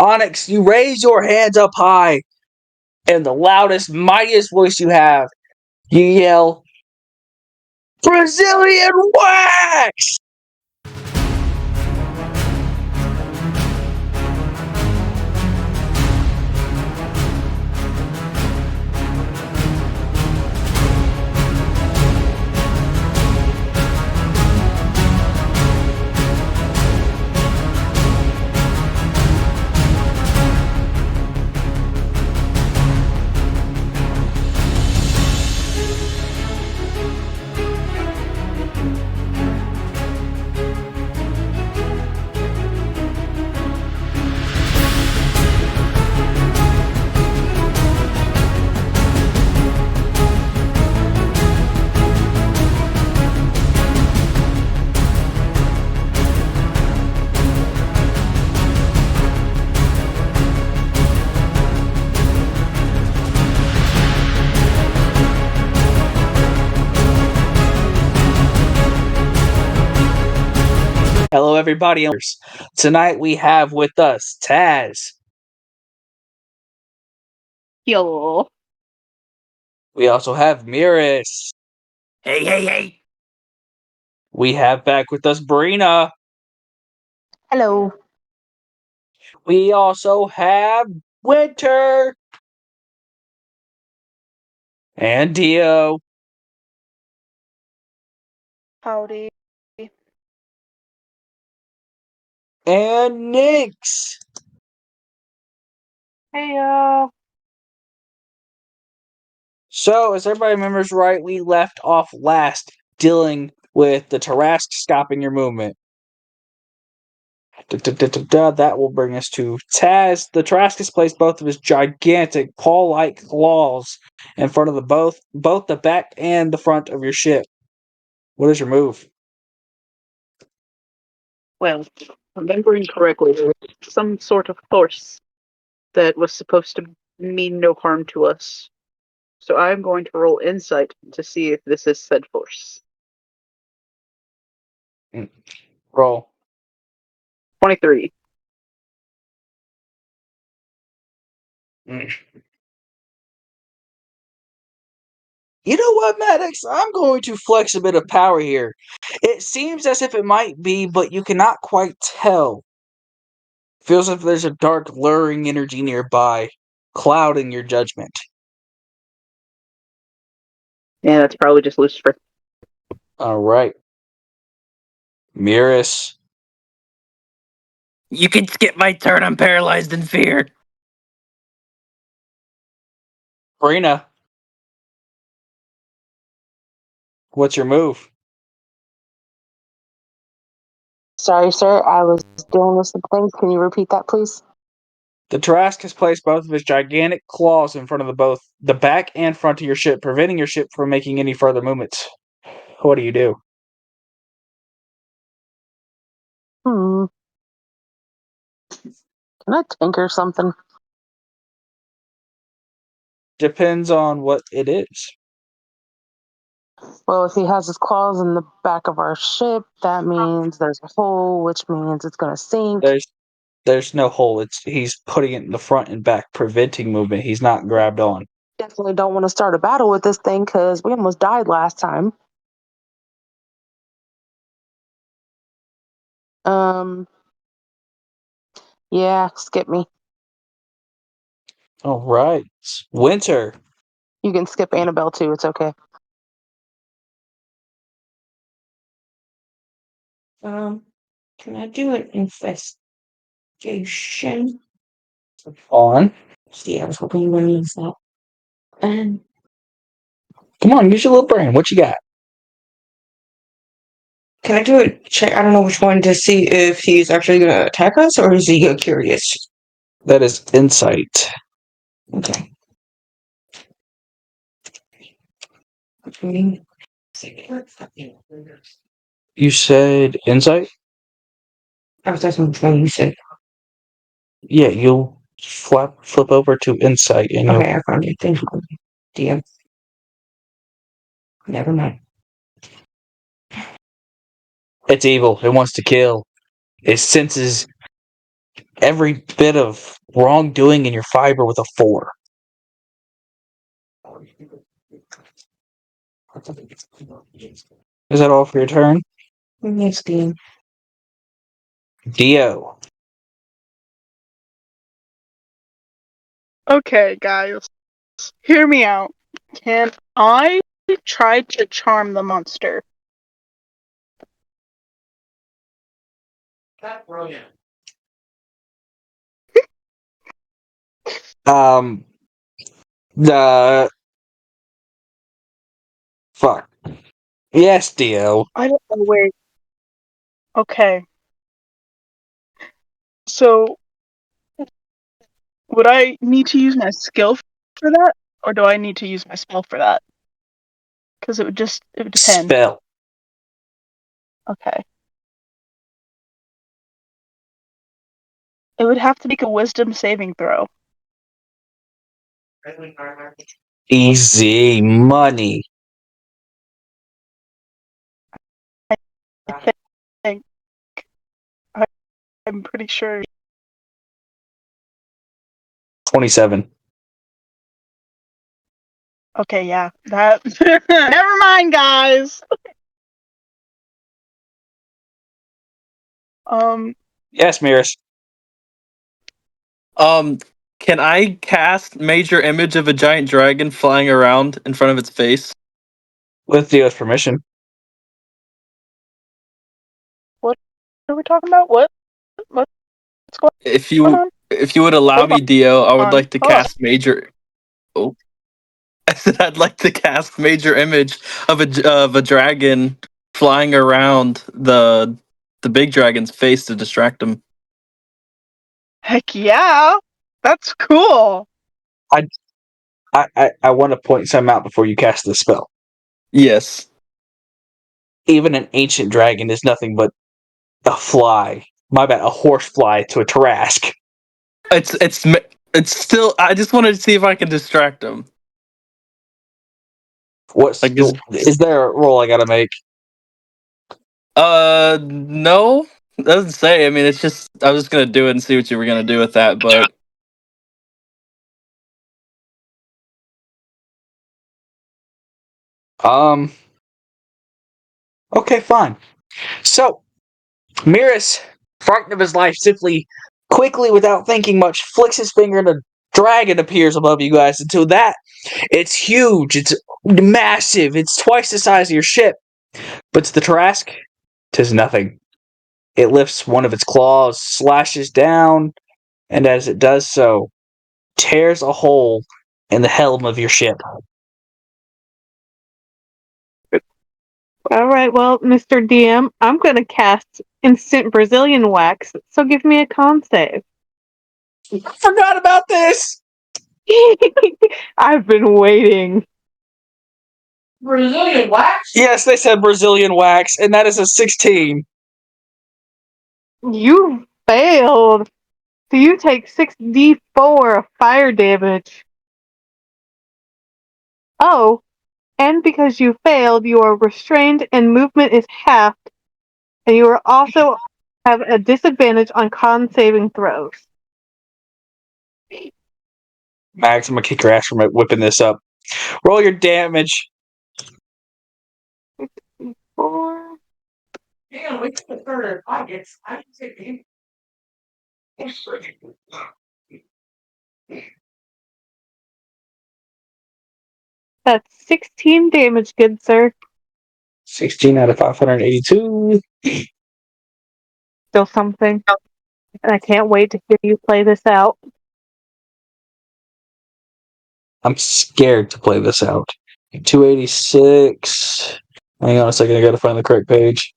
Onyx, you raise your hands up high, and the loudest, mightiest voice you have, you yell, Brazilian wax! Hello, everybody. Tonight we have with us Taz. Yo. We also have Miris. Hey. We have back with us Brina. Hello. We also have Winter. And Dio. Howdy. And Nix. Hey, y'all. So, as everybody remembers right, we left off last dealing with the Tarrasque stopping your movement. That will bring us to Taz. The Tarrasque has placed both of his gigantic paw-like claws in front of both the back and the front of your ship. What is your move? Well, remembering correctly, there was some sort of force that was supposed to mean no harm to us. So I'm going to roll insight to see if this is said force. Roll. 23. You know what, Maddox? I'm going to flex a bit of power here. It seems as if it might be, but you cannot quite tell. Feels as if there's a dark, luring energy nearby, clouding your judgment. Yeah, that's probably just Lucifer. Alright. Miris. You can skip my turn. I'm paralyzed in fear. Brina. What's your move? Sorry, sir. I was dealing with some things. Can you repeat that, please? The Tarrasque has placed both of his gigantic claws in front of both the back and front of your ship, preventing your ship from making any further movements. What do you do? Can I tinker something? Depends on what it is. Well, if he has his claws in the back of our ship, that means there's a hole, which means it's going to sink. There's no hole. He's putting it in the front and back, preventing movement. He's not grabbed on. Definitely don't want to start a battle with this thing because we almost died last time. Yeah, skip me. All right. Winter. You can skip Annabelle too. It's okay. Can I do an investigation? On. See, I was hoping you wouldn't use that. And Come on, use your little brain. What you got? can I do a check? I don't know which one to see if he's actually going to attack us or is he curious? That is insight. Okay. You said insight? I was asking which one you said. Yeah, you'll flip over to insight and Okay, I found it. Thank you, DM. Never mind. it's evil. It wants to kill. It senses every bit of wrongdoing in your fiber with a 4. Is that all for your turn? Yes, Dean. Dio. Okay, guys, hear me out. Can I try to charm the monster? That's brilliant. The fuck. Yes, Dio. I don't know where. Okay. So, would I need to use my skill for that? Or do I need to use my spell for that? Because it would depend. Spell. Okay. It would have to make a wisdom saving throw. Easy money. I think. I'm pretty sure. 27. Okay, yeah. That. Never mind, guys! Yes, Miris. Can I cast Major Image of a giant dragon flying around in front of its face? With Dio's permission. what are we talking about? What's going If on? you would allow Hold me, Dio, I would on. like to Hold on. cast Major. Oh, I said I'd like to cast Major Image of a dragon flying around the big dragon's face to distract him. Heck yeah! That's cool! I want to point some out before you cast the spell. Yes. Even an ancient dragon is nothing but a fly. My bad, a horsefly to a Tarask. It's still. I just wanted to see if I can distract him. What's Like is is there a roll I gotta make? no, it doesn't say. I mean, it's just I was just gonna do it and see what you were gonna do with that, but Okay, fine. So, Miris, frightened of his life, simply, quickly, without thinking much, flicks his finger and a dragon appears above you guys. Until that, it's huge, it's massive, it's twice the size of your ship. But to the Tarask, 'tis nothing. It lifts one of its claws, slashes down, and as it does so, tears a hole in the helm of your ship. All right, well, Mr. DM, I'm going to cast instant Brazilian wax, so give me a con save. Forgot about this! I've been waiting. Brazilian wax? Yes, they said Brazilian wax, and that is a 16. You failed. So you take 6d4 of fire damage. Oh, and because you failed, you are restrained and movement is halved, and you are also have a disadvantage on con saving throws. Max, I'm gonna kick your ass for whipping this up. Roll your damage. 4. Hang on, wait till the third. I can take it. That's 16 damage, good sir. 16 out of 582. Still something. And I can't wait to hear you play this out. I'm scared to play this out. 286. Hang on a second, I gotta find the correct page.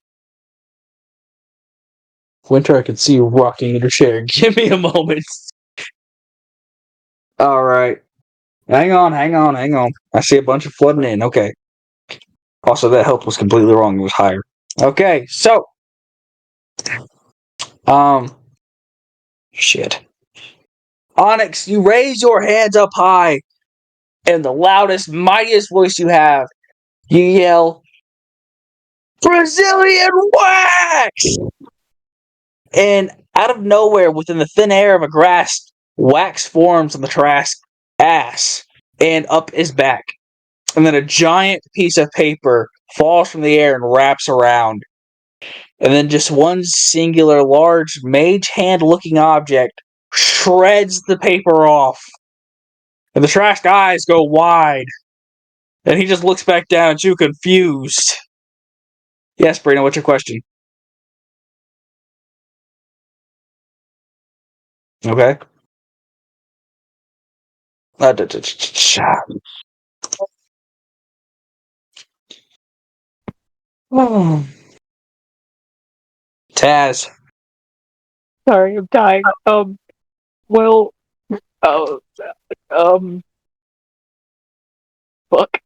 Winter, I can see you rocking in your chair. Give me a moment. Alright. Hang on. I see a bunch of flooding in. Okay. Also, that health was completely wrong. It was higher. Okay, so. Shit. Onyx, you raise your hands up high in the loudest, mightiest voice you have. You yell, Brazilian wax! And Out of nowhere, within the thin air of a grass, wax forms on the Trask's ass and up his back. And then a giant piece of paper falls from the air and wraps around. And then just one singular large mage hand looking object shreds the paper off. And the Trask eyes go wide. And he just looks back down at you confused. Yes, Brina, what's your question? Okay. Taz. Sorry, I'm dying. Well, uh, um, fuck.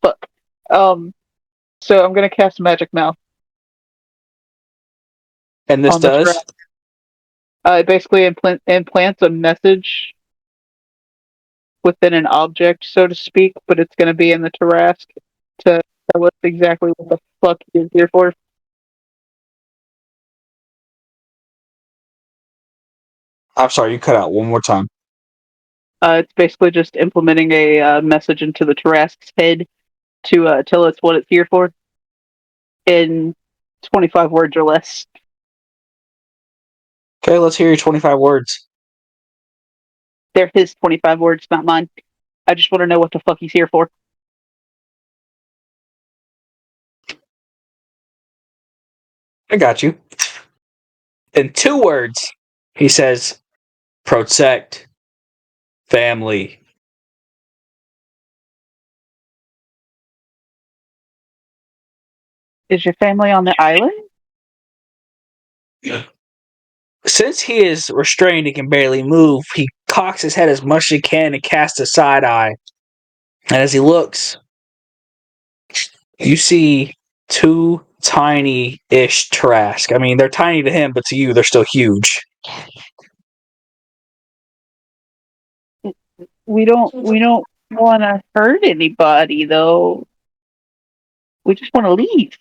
Fuck. So I'm gonna cast Magic Mouth And this on the Trask. does? It basically implants a message within an object, so to speak, but it's gonna be in the Trask to tell us exactly what the fuck he is here for. I'm sorry, you cut out one more time. It's basically just implementing a message into the Trask's head to tell us what it's here for in 25 words or less. Okay, let's hear your 25 words. They're his 25 words, not mine. I just want to know what the fuck he's here for. I got you. In 2 words, he says, protect family. Is your family on the island? Since he is restrained and can barely move, he cocks his head as much as he can and casts a side eye. And as he looks, you see 2 tiny-ish Trask. I mean, they're tiny to him, but to you, they're still huge. We don't want to hurt anybody though. We just want to leave.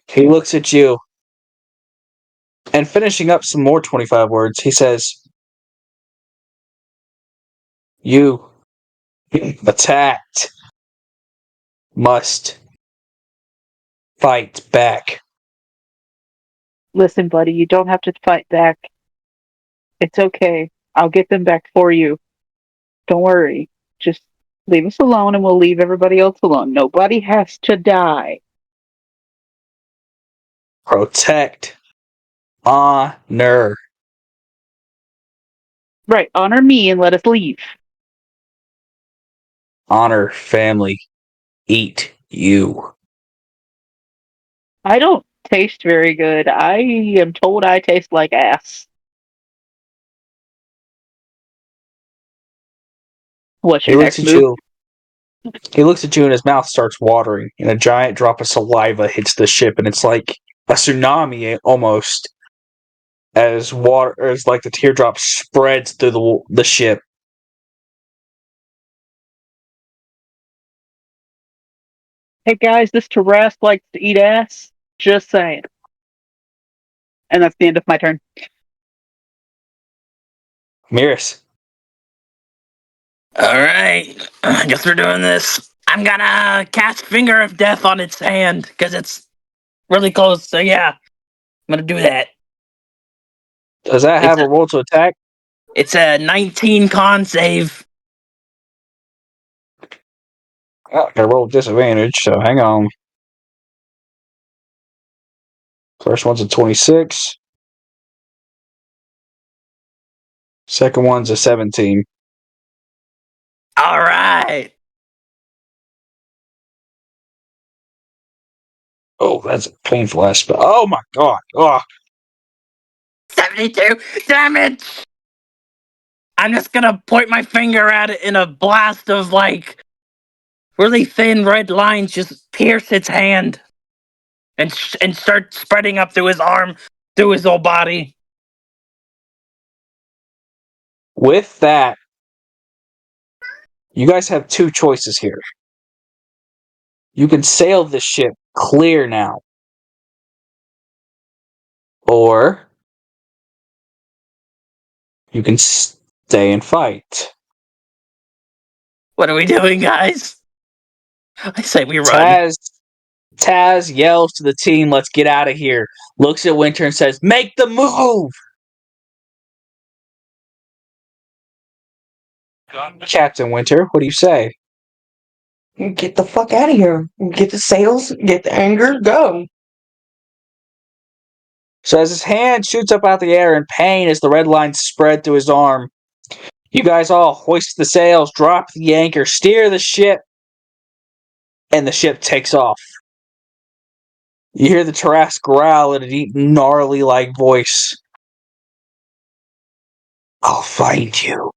He looks at you, and finishing up some more 25 words, he says, you attacked must fight back. Listen, buddy, you don't have to fight back. It's okay. I'll get them back for you. Don't worry. Just leave us alone and we'll leave everybody else alone. Nobody has to die. Protect honor. Right, honor me and let us leave. Honor family. Eat you. I don't taste very good. I am told I taste like ass. What's He your looks next at move? you. He looks at you and his mouth starts watering, and a giant drop of saliva hits the ship, and it's like a tsunami almost, as water, as like the teardrop spreads through the ship. Hey guys, this Tarrasque likes to eat ass. Just saying. And that's the end of my turn. Miris. Alright, I guess we're doing this. I'm gonna cast Finger of Death on its hand, because it's really close, so yeah. I'm gonna do that. Does that have a roll to attack? It's a 19 con save. Oh, I got a roll with disadvantage, so hang on. First one's a 26. Second one's a 17. Alright. Oh, that's a painful ass spell. Oh my god. Oh. 72 damage! I'm just gonna point my finger at it in a blast of, like, really thin red lines just pierce its hand and start spreading up through his arm, through his whole body. With that, you guys have 2 choices here. You can sail this ship clear now. Or you can stay and fight. What are we doing, guys? I say we run. Taz yells to the team, let's get out of here. Looks at Winter and says, make the move! Captain Winter, what do you say? Get the fuck out of here. Get the sails, get the anchor, go. So as his hand shoots up out the air in pain as the red lines spread through his arm, you guys all hoist the sails, drop the anchor, steer the ship, and the ship takes off. You hear the Tarrasque growl in a deep, gnarly-like voice. I'll find you.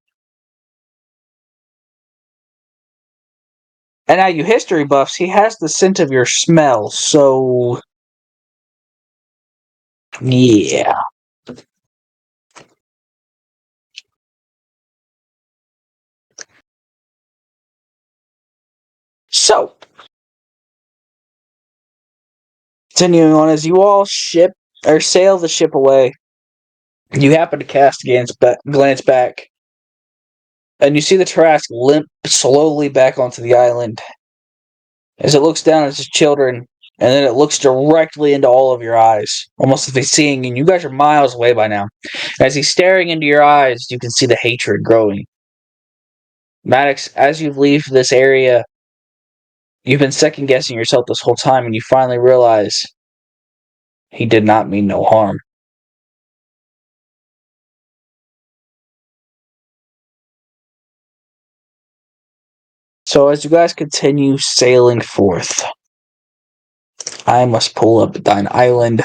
And now, you history buffs, he has the scent of your smell, so... yeah. So, continuing on, as you all sail the ship away, you happen to cast a glance back, and you see the Tarrasque limp slowly back onto the island. As it looks down at its children, and then it looks directly into all of your eyes, almost as if he's seeing you. And you guys are miles away by now. As he's staring into your eyes, you can see the hatred growing. Maddox, as you leave this area, you've been second-guessing yourself this whole time, and you finally realize he did not mean no harm. So as you guys continue sailing forth, I must pull up thine island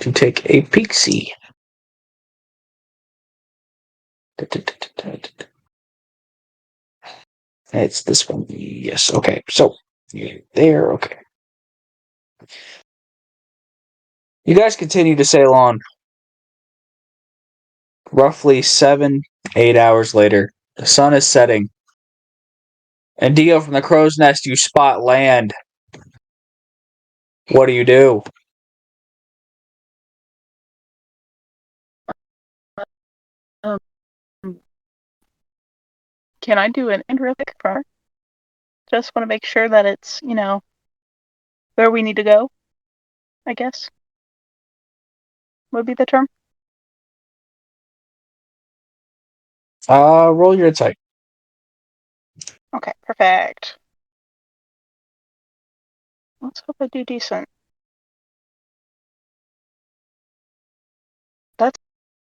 to take a peek-see. It's this one. Yes, okay. So, there, okay. You guys continue to sail on. Roughly 7-8 hours later, the sun is setting. And Dio, from the crow's nest, you spot land. What do you do? Um, can I do an interlock for? Just want to make sure that it's, where we need to go, I guess. Would be the term. Roll your insight. Okay, perfect. Let's hope I do decent. That's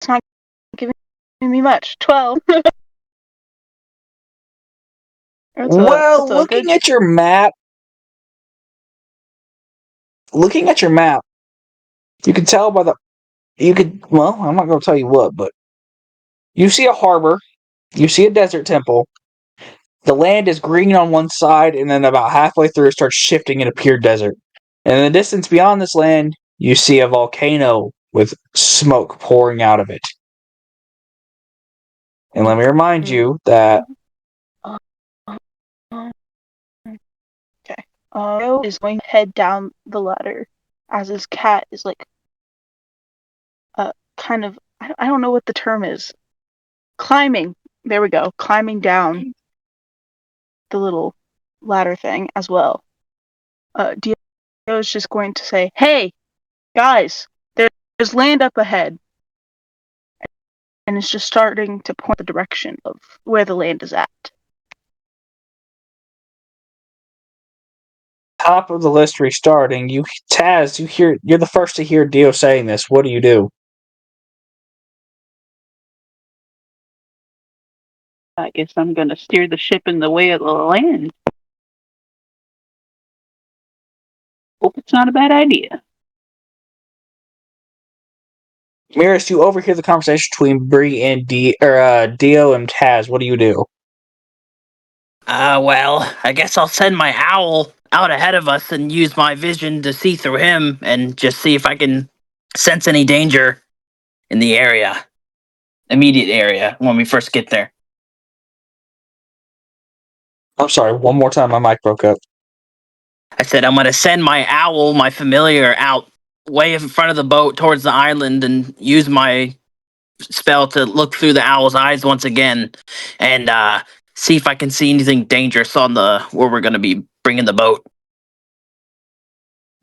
not giving me much. 12. Well, looking at your map, you can tell by well, I'm not going to tell you what, but you see a harbor, you see a desert temple, the land is green on one side, and then about halfway through it starts shifting into pure desert. And in the distance beyond this land, you see a volcano with smoke pouring out of it. And let me remind you that... Okay. Joe is going to head down the ladder as his cat is kind of, I don't know what the term is. Climbing. There we go. Climbing down the little ladder thing as well. Dio is just going to say, "Hey, guys, there's land up ahead." And it's just starting to point the direction of where the land is at. Top of the list restarting. Taz, you're the first to hear Dio saying this. What do you do? I guess I'm gonna steer the ship in the way of the land. Hope it's not a bad idea. Miris, you overhear the conversation between Bree and Dio and Taz. What do you do? Well, I guess I'll send my owl out ahead of us and use my vision to see through him and just see if I can sense any danger in the immediate area when we first get there. I'm sorry, one more time, my mic broke up. I said I'm gonna send my owl, my familiar, out way in front of the boat towards the island and use my spell to look through the owl's eyes once again and see if I can see anything dangerous on the where we're gonna be bringing the boat.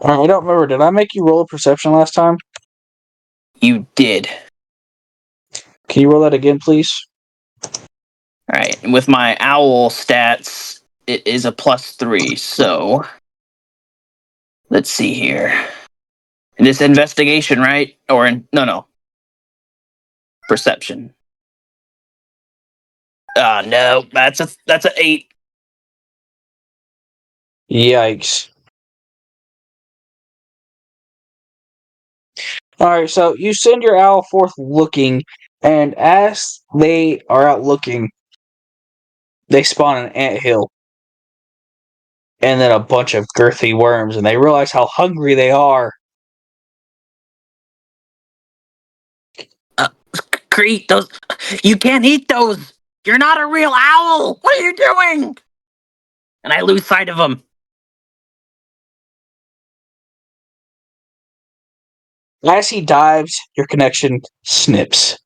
I don't remember. Did I make you roll a perception last time? You did. Can you roll that again, please? All right. And with my owl stats, it is a +3. So let's see here. This investigation, right? No, perception. No, that's a 8. Yikes. Alright, so you send your owl forth looking, and as they are out looking, they spawn an anthill. And then a bunch of girthy worms, and they realize how hungry they are. Crete, those you can't eat those. You're not a real owl. What are you doing? And I lose sight of them. As he dives, your connection snips.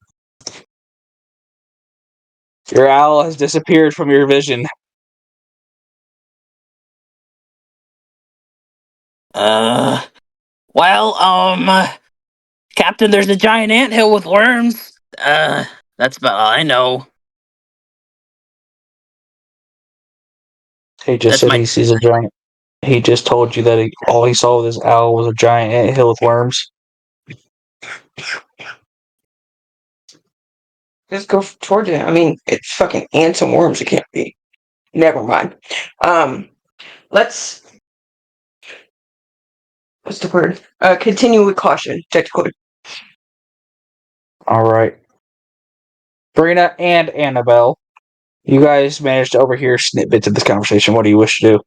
Your owl has disappeared from your vision. Well, Captain, there's a giant anthill with worms. That's about all I know. He just That's said my he sees a giant. He just told you that all he saw with his owl was a giant anthill with worms. Just go towards it. I mean, it's fucking ants and worms. It can't be. Never mind. Let's. What's the word? Continue with caution. Technically. Alright. Brina and Annabelle, you guys managed to overhear snippets of this conversation. What do you wish to do?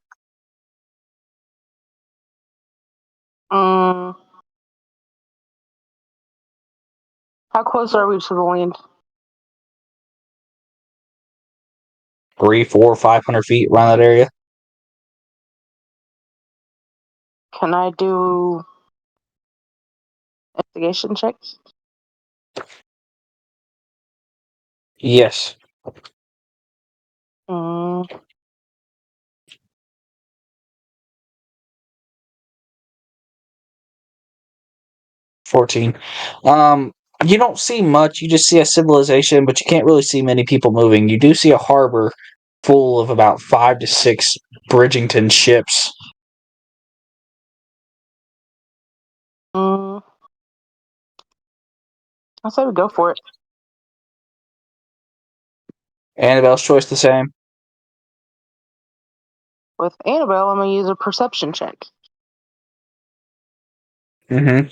How close are we to the land? 3, 4, 500 feet around that area? Can I do investigation checks? Yes. Mm, 14. You don't see much. You just see a civilization, but you can't really see many people moving. You do see a harbor full of about 5 to 6 Bridgington ships. I say we go for it. Annabelle's choice the same. With Annabelle, I'm gonna use a perception check. Mm-hmm.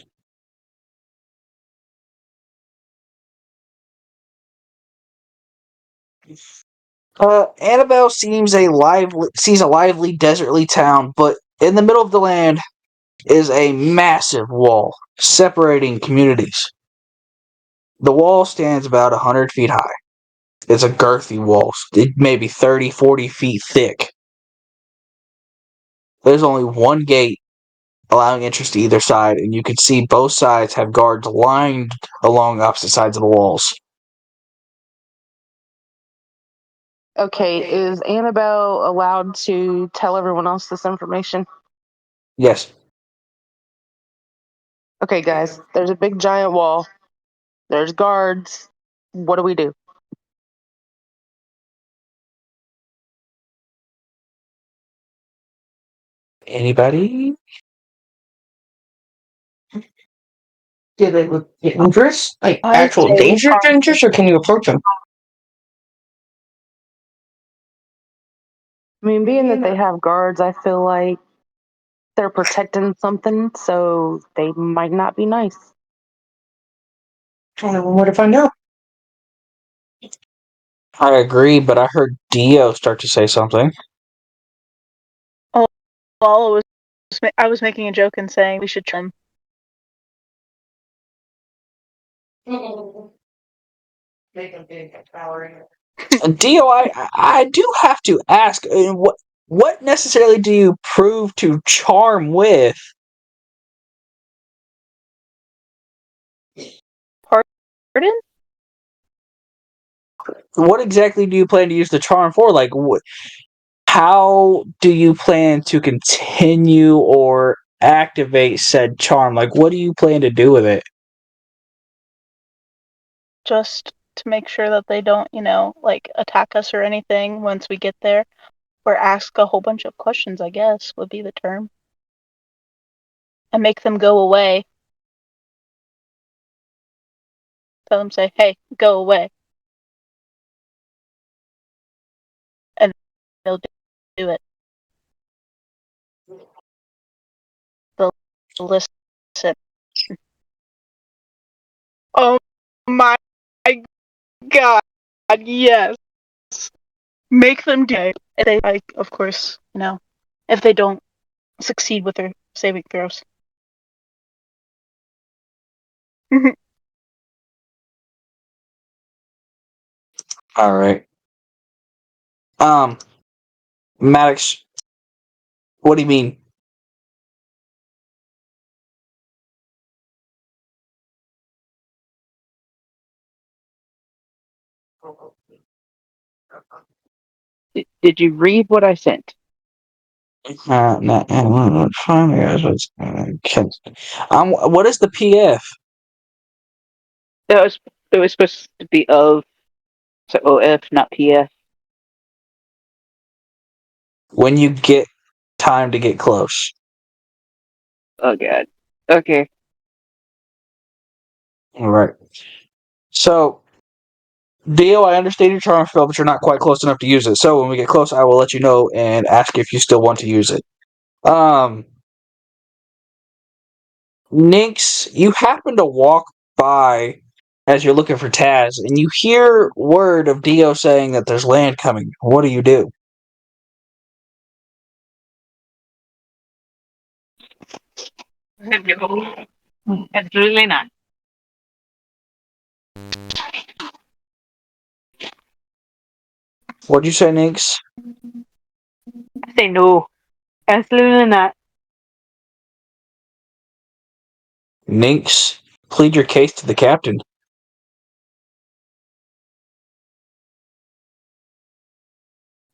Annabelle sees a lively desertly town, but in the middle of the land is a massive wall separating communities. The wall stands about 100 feet high. It's a girthy wall, maybe 30, 40 feet thick. There's only one gate allowing entrance to either side, and you can see both sides have guards lined along opposite sides of the walls. Okay, is Annabelle allowed to tell everyone else this information? Yes. Okay, guys, there's a big giant wall. There's guards. What do we do? Anybody? Do they look dangerous? Like I actual say we dangerous, talk. dangerous, or can you approach them? I mean, being that they have guards, I feel like they're protecting something, so they might not be nice. What if I know? I agree, but I heard Dio start to say something. Well, I was making a joke and saying we should trim. Make a big power. Dio, I do have to ask, what what necessarily do you prove to charm with? Pardon? What exactly do you plan to use the charm for? Like, how do you plan to continue or activate said charm? Like, what do you plan to do with it? Just to make sure that they don't, like attack us or anything once we get there. Or ask a whole bunch of questions, I guess, would be the term. And make them go away. Tell them, say, hey, go away. And they'll do it. They'll listen. Oh my god, yes. Make them do it. If they, of course, if they don't succeed with their saving throws. All right. Maddox, what do you mean? Did you read what I sent? Finally, what is the PF? It was supposed to be of, so OF, not PF. When you get time to get close. Oh god. Okay. All right. So, Dio, I understand your charm spell, but you're not quite close enough to use it. So when we get close, I will let you know and ask if you still want to use it. Nix, you happen to walk by as you're looking for Taz, and you hear word of Dio saying that there's land coming. What do you do? No, absolutely not. What'd you say, Nix? I say no, absolutely not. Nix, plead your case to the captain.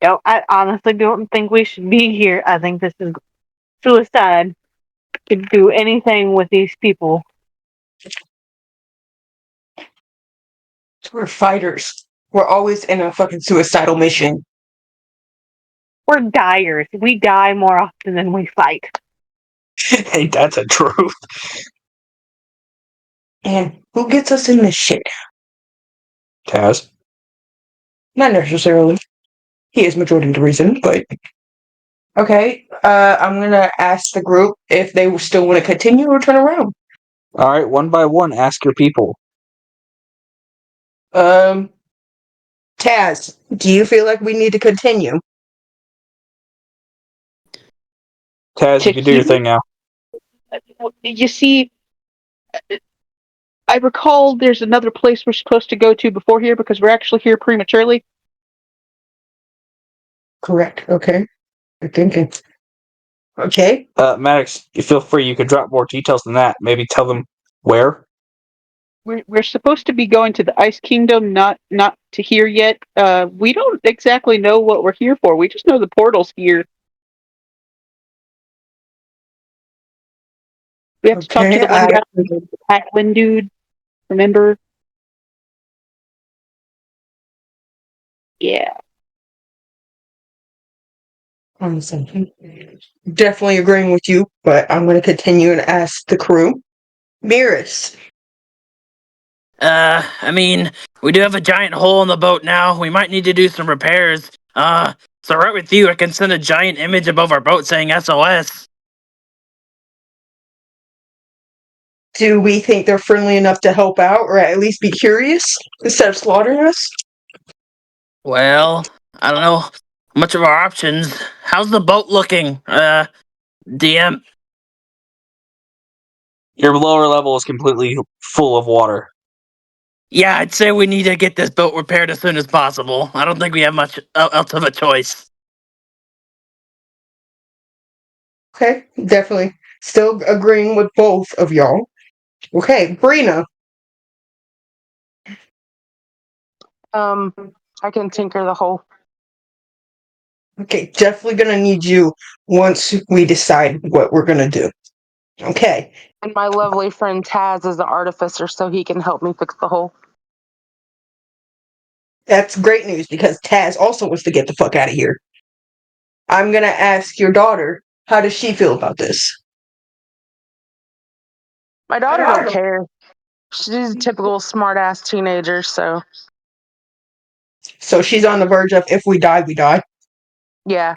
No, I honestly don't think we should be here. I think this is suicide. Could do anything with these people. We're fighters. We're always in a fucking suicidal mission. We're dyers. We die more often than we fight. Ain't that the truth? And who gets us in this shit? Taz? Not necessarily. He is majority of the reason, but okay. I'm gonna ask the group if they still want to continue or turn around. Alright, one by one, ask your people. Taz, do you feel like we need to continue? Taz, you can do your thing now. You see, I recall there's another place we're supposed to go to before here because we're actually here prematurely. Correct. Okay. Good thinking. Okay. Maddox, you feel free. You could drop more details than that. Maybe tell them where. We're supposed to be going to the Ice Kingdom, not to here yet. We don't exactly know what we're here for. We just know the portal's here. We have to talk to Okay. the one guy, the Patlin dude. Remember? Yeah. I'm definitely agreeing with you, but I'm going to continue and ask the crew. Mirrors. I mean, we do have a giant hole in the boat now. We might need to do some repairs. So right with you, I can send a giant image above our boat saying SOS. Do we think they're friendly enough to help out, or at least be curious instead of slaughtering us? Well, I don't know much of our options. How's the boat looking, DM? Your lower level is completely full of water. Yeah, I'd say we need to get this boat repaired as soon as possible. I don't think we have much else of a choice. Okay, definitely. Still agreeing with both of y'all. Okay, Brina. I can tinker the hole. Okay, definitely gonna need you once we decide what we're gonna do. Okay. And my lovely friend Taz is the artificer, so he can help me fix the hole. That's great news because Taz also wants to get the fuck out of here. I'm gonna ask your daughter, how does she feel about this? My daughter don't care. She's a typical smart-ass teenager, so So she's on the verge of if we die, we die. yeah.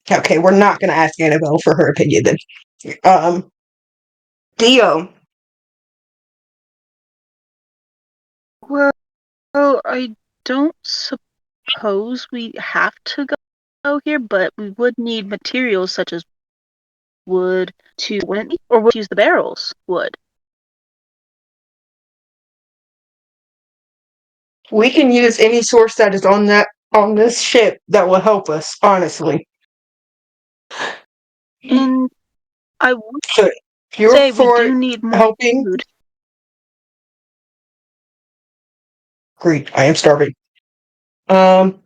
Okay, we're not gonna ask Annabelle for her opinion then. Dio. Well, I don't suppose we have to go here, but we would need materials such as wood to wouldn't we? Or would we use the barrels? Wood. We can use any source that is on this ship that will help us, honestly. And I would So if you're say we for do need more helping, food. great, I am starving. I'm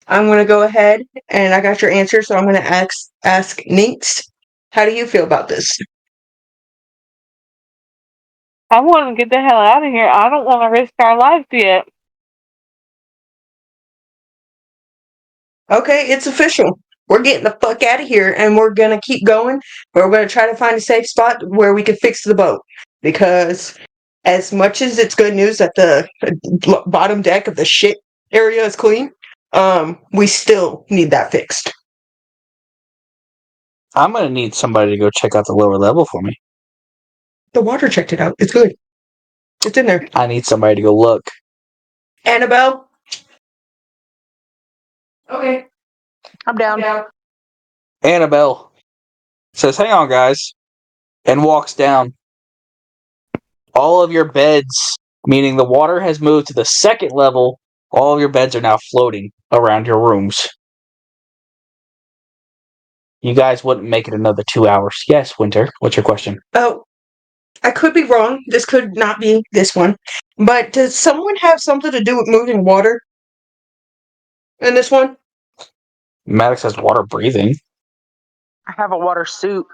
gonna go ahead and I got your answer, so I'm gonna ask Ninx. How do you feel about this? I want to get the hell out of here. I don't want to risk our lives yet. Okay, it's official. We're getting the fuck out of here and we're gonna keep going. We're gonna try to find a safe spot where we can fix the boat. Because as much as it's good news that the bottom deck of the ship area is clean, we still need that fixed. I'm gonna need somebody to go check out the lower level for me. The water checked it out. It's good. It's in there. I need somebody to go look. Annabelle? Okay. I'm down. Annabelle says, "Hang on, guys," and walks down. All of your beds, meaning the water has moved to the second level, all of your beds are now floating around your rooms. You guys wouldn't make it another 2 hours. Yes, Winter. What's your question? Oh, I could be wrong. This could not be this one. But does someone have something to do with moving water in this one? Maddox has water breathing. I have a water suit.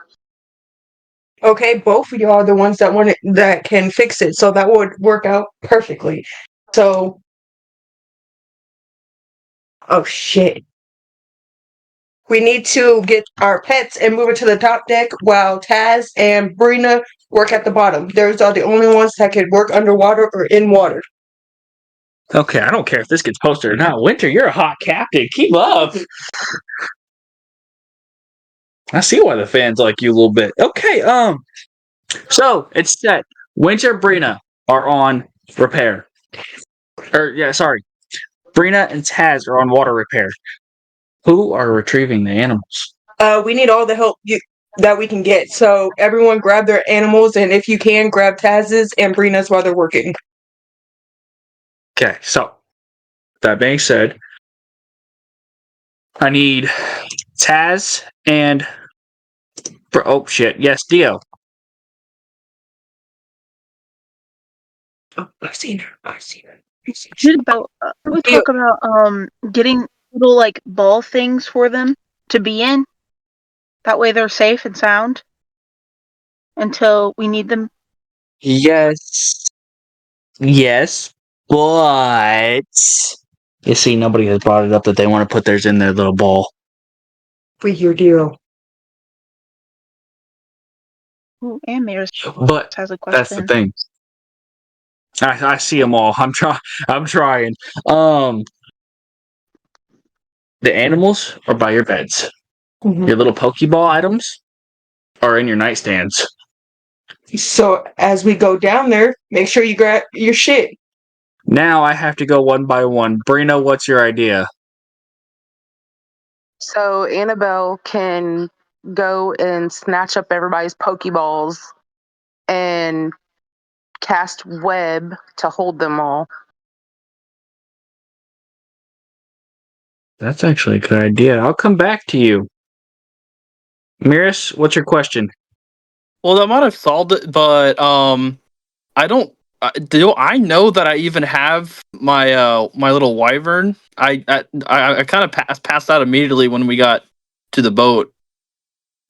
Okay, both of y'all are the ones that can fix it, so that would work out perfectly. So, oh shit. We need to get our pets and move it to the top deck while Taz and Brina work at the bottom. Those are the only ones that can work underwater or in water. Okay, I don't care if this gets posted or not. Winter, you're a hot captain. Keep up. I see why the fans like you a little bit. Okay, so it's set. Winter, Brina are on repair. Brina and Taz are on water repair. Who are retrieving the animals? We need all the help that we can get. So everyone grab their animals, and if you can, grab Taz's and Brina's while they're working. Okay, so that being said, I need Taz and oh shit, yes, Dio. Oh, I've seen her. What about we talk about getting little like ball things for them to be in. That way they're safe and sound until we need them. Yes. Yes, but you see, nobody has brought it up that they want to put theirs in their little bowl. We your deal. Ooh, and Maris But has a that's the question. thing. I see them all. I'm trying. Um, the animals are by your beds. Mm-hmm. Your little Pokeball items are in your nightstands. So as we go down there, make sure you grab your shit. Now I have to go one by one. Brina, what's your idea? So Annabelle can go and snatch up everybody's Pokeballs and cast web to hold them all. That's actually a good idea. I'll come back to you. Miris, what's your question? Well, that might have solved it, but I don't. Do I know that I even have my little wyvern? I kind of passed out immediately when we got to the boat.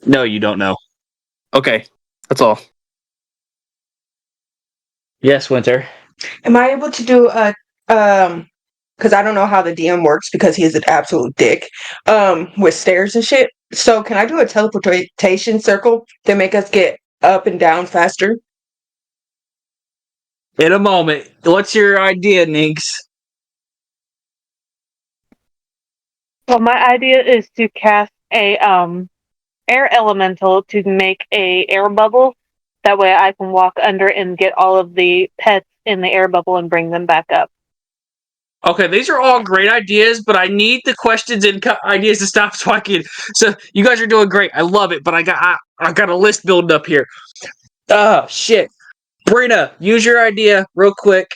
No, you don't know. Okay, that's all. Yes, Winter. Am I able to do a because I don't know how the DM works because he is an absolute dick with stairs and shit. So can I do a teleportation circle to make us get up and down faster? In a moment. What's your idea, Ninx? Well, my idea is to cast a air elemental to make a air bubble. That way I can walk under and get all of the pets in the air bubble and bring them back up. Okay, these are all great ideas, but I need the questions and ideas to stop so I can. So you guys are doing great. I love it, but I got a list building up here. Oh shit, Brina, use your idea real quick.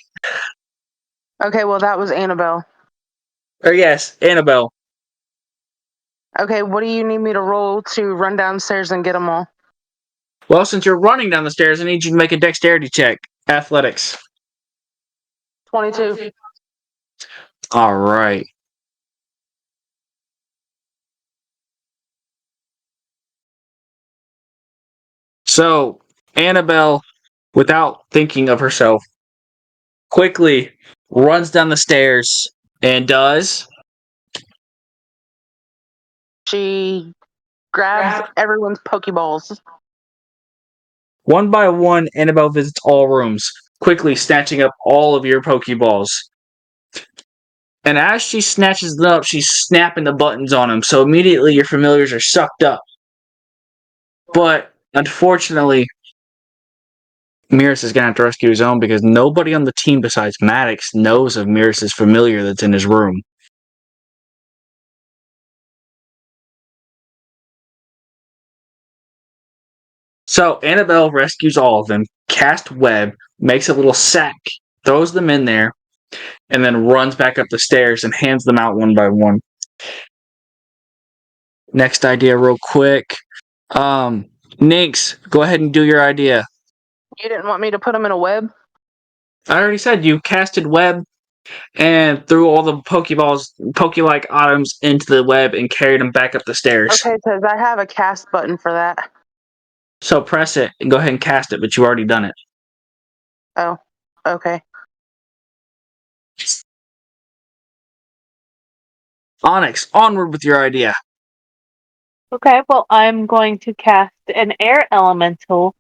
Okay, well, that was Annabelle. Or yes, Annabelle. Okay, what do you need me to roll to run downstairs and get them all? Well, since you're running down the stairs, I need you to make a dexterity check. Athletics. 22. All right. So Annabelle, without thinking of herself, quickly runs down the stairs and does. She grabs everyone's Pokeballs. One by one, Annabelle visits all rooms, quickly snatching up all of your Pokeballs. And as she snatches them up, she's snapping the buttons on them, so immediately your familiars are sucked up. But unfortunately, Miris is going to have to rescue his own because nobody on the team besides Maddox knows of Miris' familiar that's in his room. So Annabelle rescues all of them, casts web, makes a little sack, throws them in there, and then runs back up the stairs and hands them out one by one. Next idea, real quick. Ninx, go ahead and do your idea. You didn't want me to put them in a web? I already said you casted web and threw all the Pokeballs, Poke-like items into the web and carried them back up the stairs. Okay, because I have a cast button for that. So press it and go ahead and cast it, but you've already done it. Oh, okay. Onyx, onward with your idea. Okay, well, I'm going to cast an air elemental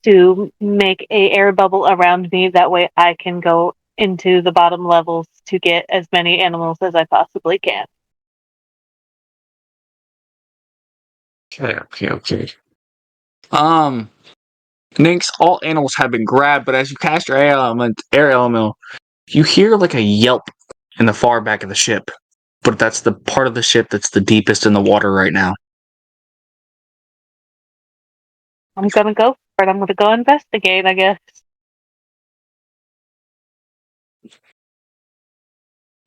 to make a air bubble around me. That way I can go into the bottom levels to get as many animals as I possibly can. Okay. Ninx, all animals have been grabbed, but as you cast your air elemental, you hear like a yelp in the far back of the ship. But that's the part of the ship that's the deepest in the water right now. I'm gonna go for it. I'm gonna go investigate, I guess.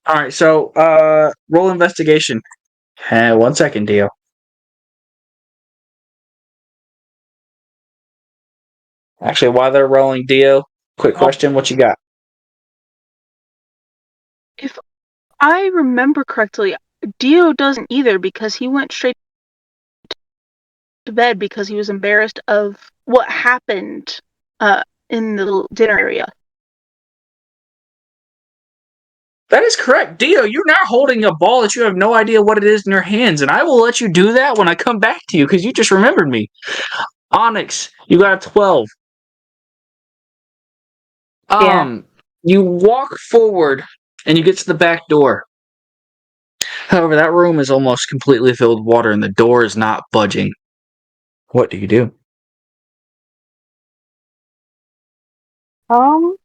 Alright, so roll investigation. 1 second, Dio. Actually, while they're rolling, Dio, quick question, what you got? If I remember correctly, Dio doesn't either because he went straight to bed because he was embarrassed of what happened in the little dinner area. That is correct. Dio, you're now holding a ball that you have no idea what it is in your hands, and I will let you do that when I come back to you, because you just remembered me. Onyx, you got a 12. Yeah. You walk forward, and you get to the back door. However, that room is almost completely filled with water, and the door is not budging. What do you do? Um,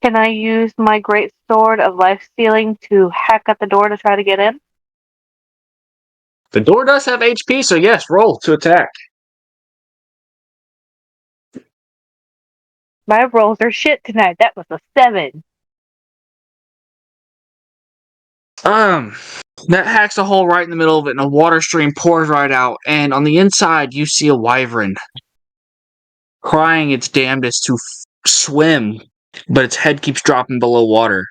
can I use my great sword of life stealing to hack at the door to try to get in? The door does have HP, so yes, roll to attack. My rolls are shit tonight. That was a 7. That hacks a hole right in the middle of it, and a water stream pours right out. And on the inside, you see a wyvern crying its damnedest to swim, but its head keeps dropping below water.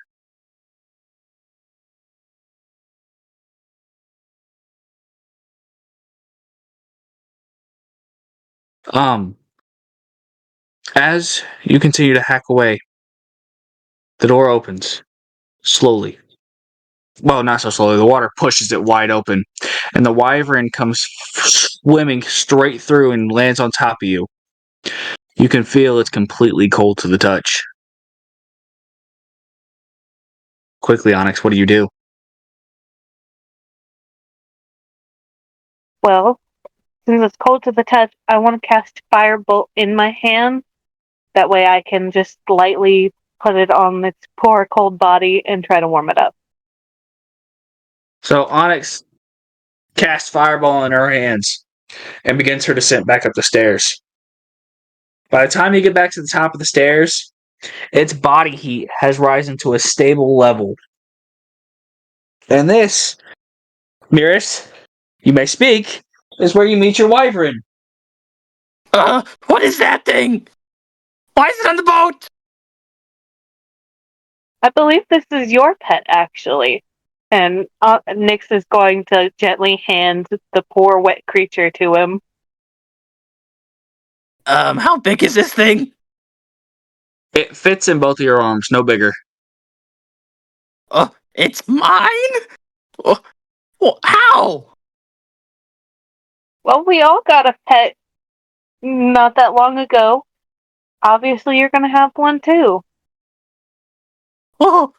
As you continue to hack away, the door opens slowly. Well, not so slowly. The water pushes it wide open, and the wyvern comes swimming straight through and lands on top of you. You can feel it's completely cold to the touch. Quickly, Onyx, what do you do? Well, since it's cold to the touch, I want to cast Firebolt in my hand. That way I can just lightly put it on its poor cold body and try to warm it up. So Onyx casts Fireball in her hands and begins her descent back up the stairs. By the time you get back to the top of the stairs, its body heat has risen to a stable level. And this, Miris, you may speak, is where you meet your wyvern. What is that thing? Why is it on the boat? I believe this is your pet, actually. And Nyx is going to gently hand the poor wet creature to him. How big is this thing? It fits in both of your arms, no bigger. It's mine? How? Well, we all got a pet not that long ago. Obviously, you're going to have one too. Oh,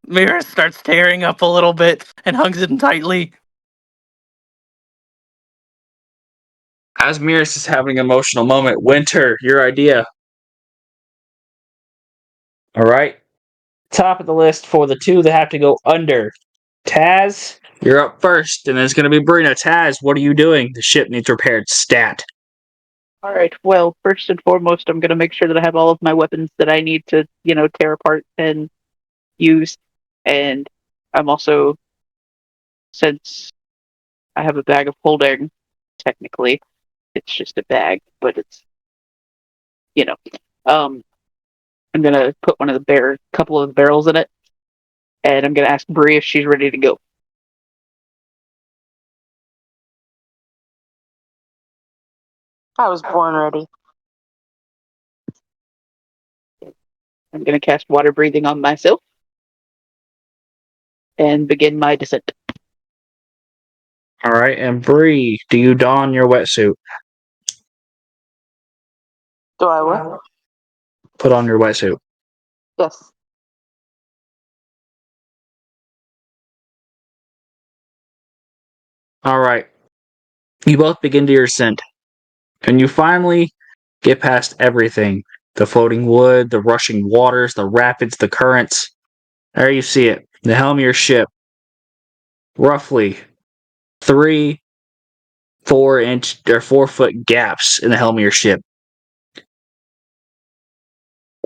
Mira starts tearing up a little bit and hugs him tightly. As Miris is having an emotional moment, Winter, your idea. Alright. Top of the list for the two that have to go under. Taz, you're up first, and it's going to be Brina. Taz, what are you doing? The ship needs repaired. Stat. All right. Well, first and foremost, I'm going to make sure that I have all of my weapons that I need to, tear apart and use. And I'm also, since I have a bag of holding, technically, it's just a bag, but it's, you know, um, I'm going to put couple of the barrels in it, and I'm going to ask Bree if she's ready to go. I was born ready. I'm going to cast water breathing on myself and begin my descent. Alright, and Bree, do you don your wetsuit? Do I what? Put on your wetsuit. Yes. Alright. You both begin to your ascent, and you finally get past everything. The floating wood, the rushing waters, the rapids, the currents. There you see it. The helm of your ship. Roughly 3 4-inch or 4-foot gaps in the helm of your ship.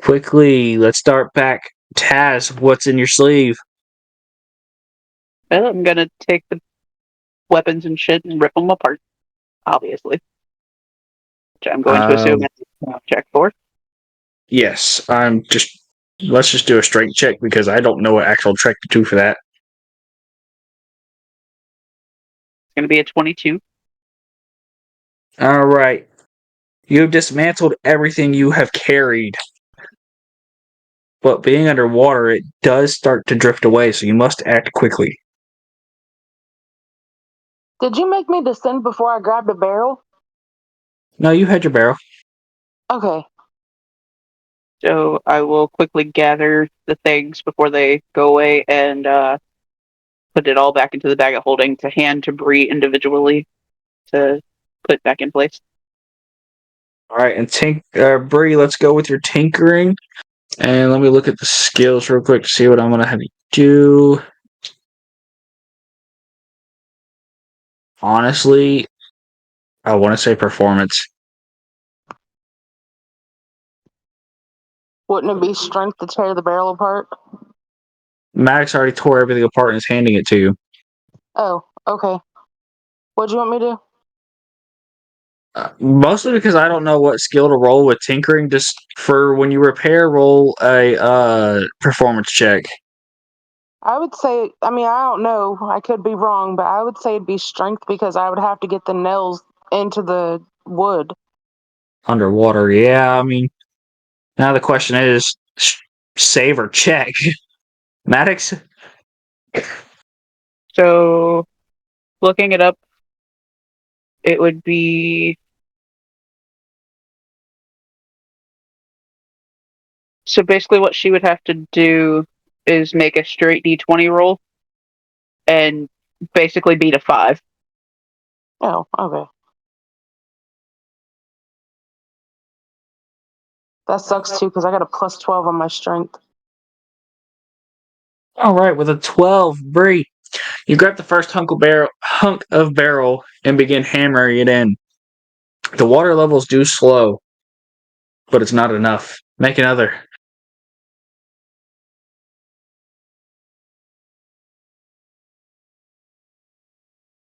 Quickly, let's start back. Taz, what's in your sleeve? Well, I'm going to take the weapons and shit and rip them apart, obviously. Which I'm going to assume that's a check for. Yes, let's just do a strength check because I don't know what actual check to do for that. It's going to be a 22. Alright. You've dismantled everything you have carried. But being underwater, it does start to drift away, so you must act quickly. Did you make me descend before I grabbed a barrel? No, you had your barrel. Okay. So I will quickly gather the things before they go away and put it all back into the bag of holding to hand to Bree individually to put back in place. Alright, and Bree, let's go with your tinkering. And let me look at the skills real quick to see what I'm going to have you do. Honestly, I want to say performance. Wouldn't it be strength to tear the barrel apart? Maddox already tore everything apart and is handing it to you. Oh, okay. What do you want me to do? Mostly because I don't know what skill to roll with tinkering. Just for when you repair, roll a performance check. I would say, I mean, I don't know. I could be wrong, but I would say it'd be strength because I would have to get the nails into the wood. Underwater, yeah. I mean, now the question is, save or check? Maddox? So, looking it up, it would be. So basically, what she would have to do is make a straight d20 roll and basically beat a 5. Oh, okay. That sucks too because I got a plus 12 on my strength. All right, with a 12, Bree, you grab the first hunk of barrel and begin hammering it in. The water levels do slow, but it's not enough. Make another.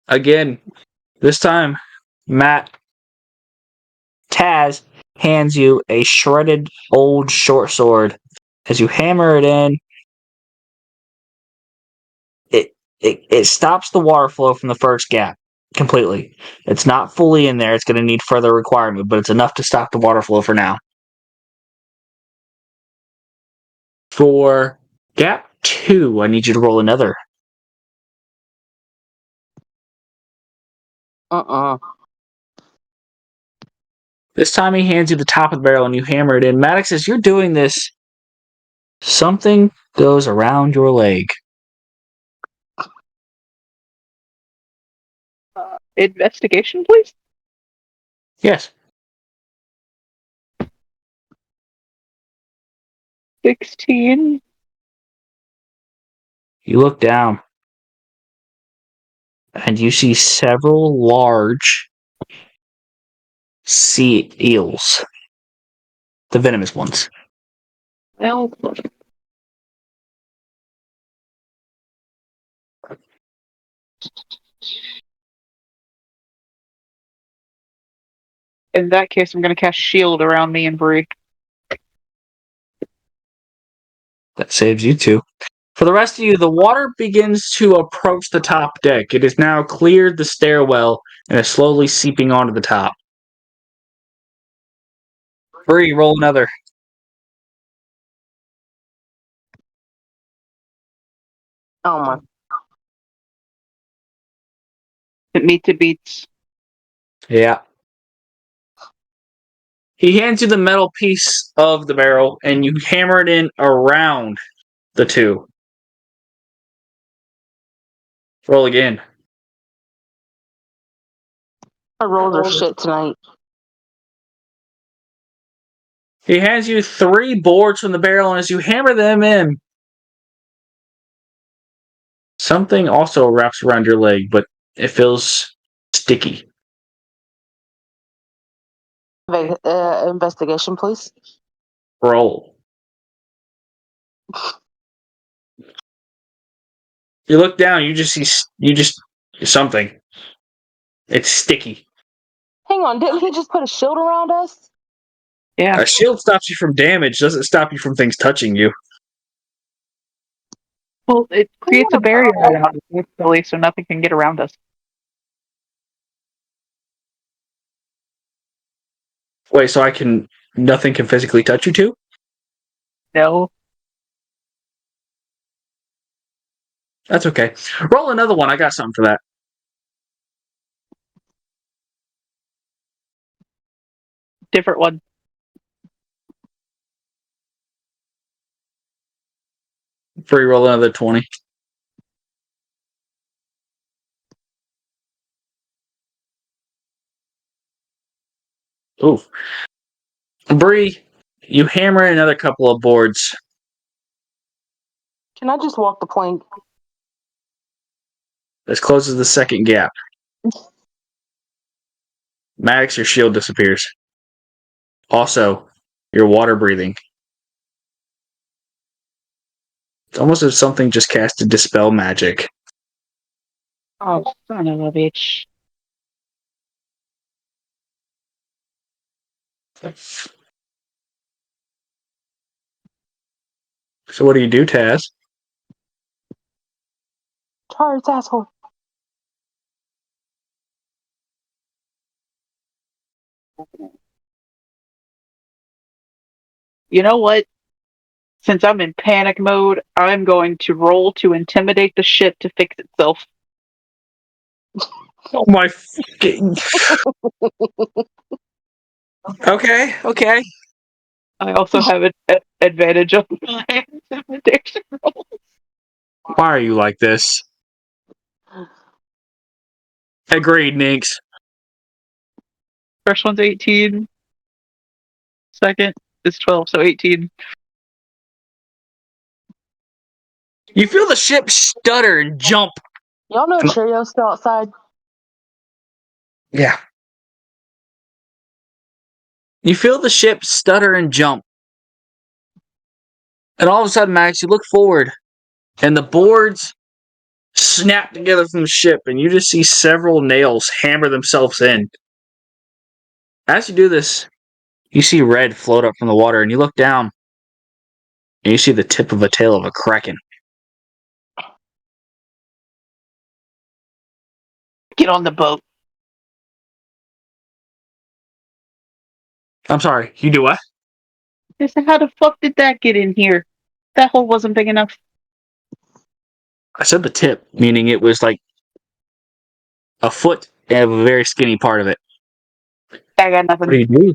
Again, this time, Taz hands you a shredded old short sword. As you hammer it in, it stops the water flow from the first gap completely. It's not fully in there. It's going to need further requirement, but it's enough to stop the water flow for now. For gap 2, I need you to roll another. This time he hands you the top of the barrel and you hammer it in. Maddox, as you're doing this, something goes around your leg. Investigation, please? Yes. 16. You look down and you see several large sea eels. The venomous ones. Well, in that case, I'm going to cast shield around me and Bree. That saves you 2. For the rest of you, the water begins to approach the top deck. It has now cleared the stairwell and is slowly seeping onto the top. Bree, roll another. Oh my. It meets it beats. Yeah. He hands you the metal piece of the barrel, and you hammer it in around the 2. Roll again. My rolls are shit tonight. He hands you 3 boards from the barrel, and as you hammer them in, something also wraps around your leg, but it feels sticky. Investigation, please. Roll. You look down, you just see something. It's sticky. Hang on, didn't he just put a shield around us? Yeah. A shield stops you from damage, doesn't stop you from things touching you. Well, it creates a barrier around us, basically, so nothing can get around us. Wait, so nothing can physically touch you too? No. That's okay. Roll another one, I got something for that. Different one. Free roll another 20. Ooh. Bree, you hammer in another couple of boards. Can I just walk the plank? This closes the second gap. Maddox, your shield disappears. Also, your water breathing. It's almost as if something just cast a dispel magic. Oh, son of a bitch. So what do you do, Taz? Charles, asshole. You know what? Since I'm in panic mode, I'm going to roll to intimidate the ship to fix itself. Oh my fucking... Okay. I also have an advantage on my intimidation roll. Why are you like this? Agreed, Ninx. First one's 18. Second is 12, so 18. You feel the ship stutter and jump. Y'all know Cheerios still outside? Yeah. You feel the ship stutter and jump. And all of a sudden, Max, you look forward, and the boards snap together from the ship, and you just see several nails hammer themselves in. As you do this, you see red float up from the water, and you look down, and you see the tip of a tail of a kraken. Get on the boat. I'm sorry, you do what? I said, how the fuck did that get in here? That hole wasn't big enough. I said the tip, meaning it was like a foot and a very skinny part of it. I got nothing. What do you do?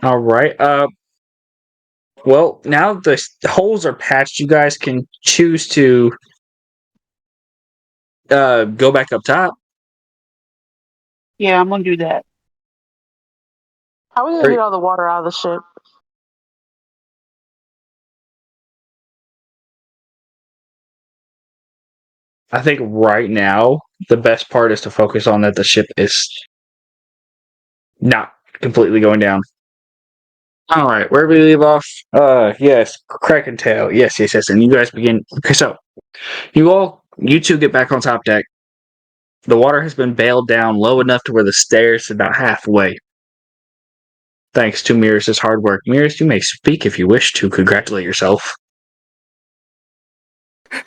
All right. Well, now the holes are patched. You guys can choose to go back up top. Yeah, I'm gonna do that. How are we gonna get all the water out of the ship? I think right now the best part is to focus on that the ship is not completely going down. All right, where do we leave off? Yes, Kraken tail. Yes. And you guys begin. Okay, so you two get back on top deck. The water has been bailed down low enough to where the stairs is about halfway. Thanks to Mirrors' hard work. Mirrors, you may speak if you wish to congratulate yourself.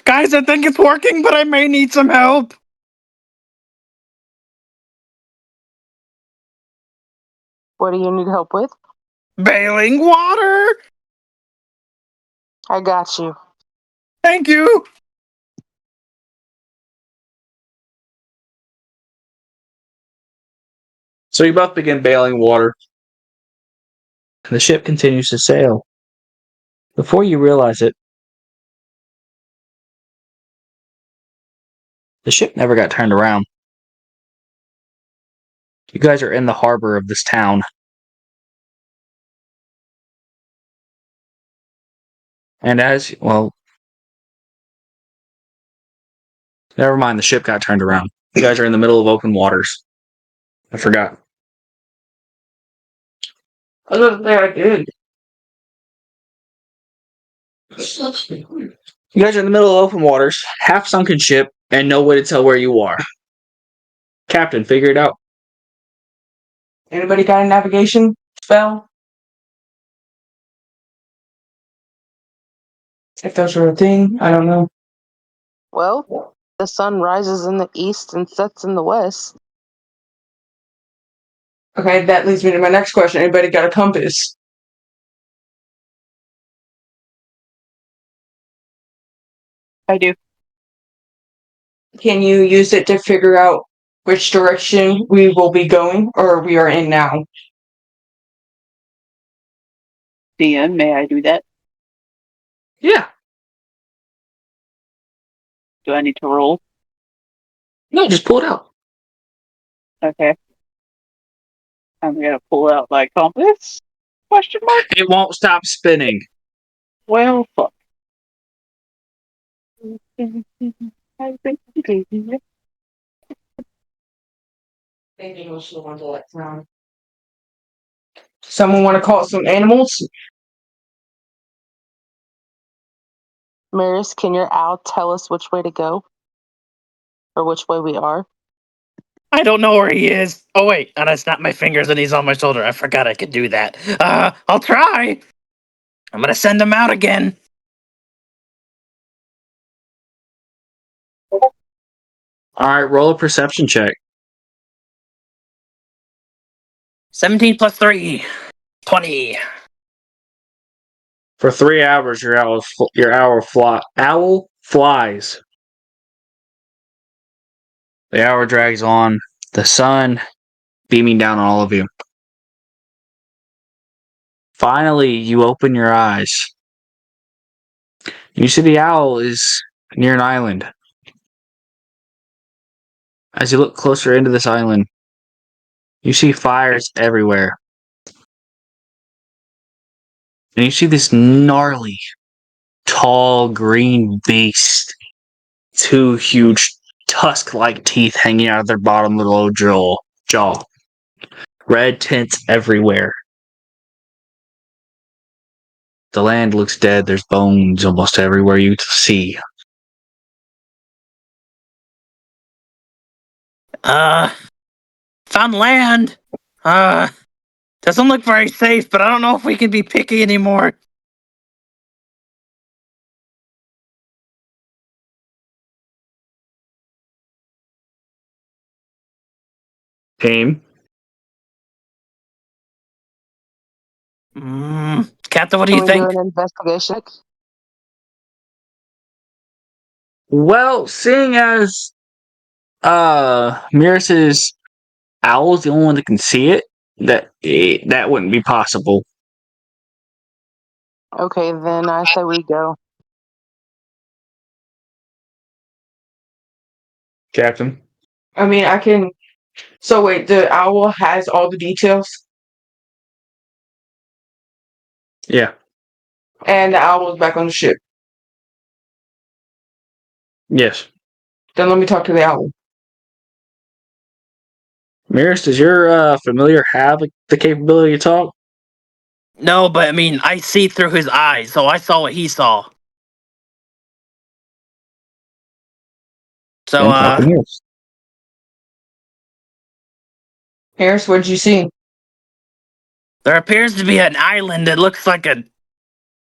Guys, I think it's working, but I may need some help. What do you need help with? Bailing water. I got you. Thank you. So you both begin bailing water. The ship continues to sail. Before you realize it, the ship never got turned around. You guys are in the harbor of this town. And never mind, the ship got turned around. You guys are in the middle of open waters. I forgot. Other than that, I did. You guys are in the middle of open waters, half sunken ship, and no way to tell where you are. Captain, figure it out. Anybody got a navigation spell? If those are a thing, I don't know. Well, the sun rises in the east and sets in the west. Okay, that leads me to my next question. Anybody got a compass? I do. Can you use it to figure out which direction we will be going or we are in now? DM, may I do that? Yeah. Do I need to roll? No, just pull it out. Okay. I'm gonna pull out my compass? Question mark? It won't stop spinning. Well, fuck. Someone want to call some animals? Maris, can your owl tell us which way to go? Or which way we are? I don't know where he is. Oh wait, and I snapped my fingers and he's on my shoulder. I forgot I could do that. I'll try. I'm gonna send him out again. Alright, roll a perception check. 17 plus 3. 20. For 3 hours, your owl flies. The hour drags on, the sun beaming down on all of you. Finally, you open your eyes. You see the owl is near an island. As you look closer into this island, you see fires everywhere. And you see this gnarly, tall, green beast. 2 huge tusk-like teeth hanging out of their bottom of the low jaw. Red tints everywhere. The land looks dead. There's bones almost everywhere you see. Found land. Doesn't look very safe, but I don't know if we can be picky anymore. Game. Captain, what do Can you we think? do an investigation? Well, seeing as Miris's owl is the only one that can see it, that wouldn't be possible. Okay, then I say we go. Captain. I mean, I can. So wait, the owl has all the details, Yeah. and the owl is back on the ship. Yes. Then let me talk to the owl. Miris, does your familiar have the capability to talk? No, but I mean, I see through his eyes, so I saw what he saw. So, Then talk to Miris. Harris, what did you see? there appears to be an island that looks like a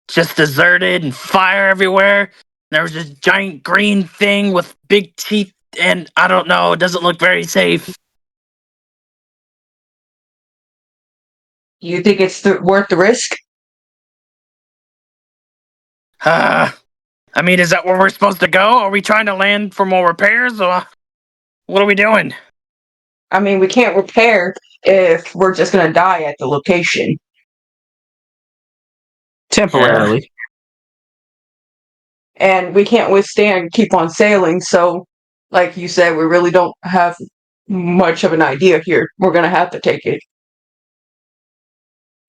just deserted and fire everywhere. There was this giant green thing with big teeth, and I don't know, it doesn't look very safe. You think it's worth the risk? I mean, is that where we're supposed to go? Are we trying to land for more repairs, or what are we doing? I mean, we can't repair if we're just gonna die at the location. Temporarily. And we can't withstand keep on sailing, so like you said, we really don't have much of an idea here. We're gonna have to take it.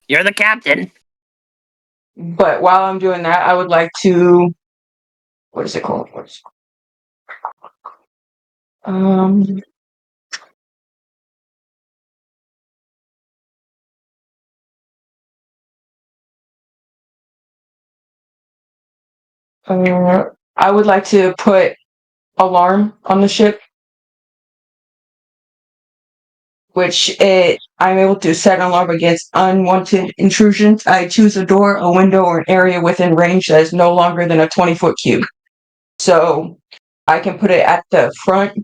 You're the captain. But while I'm doing that, I would like to what is it called? Um I would like to put alarm on the ship, I'm able to set an alarm against unwanted intrusions. I choose a door, a window, or an area within range that is no longer than a 20-foot cube. So I can put it at the front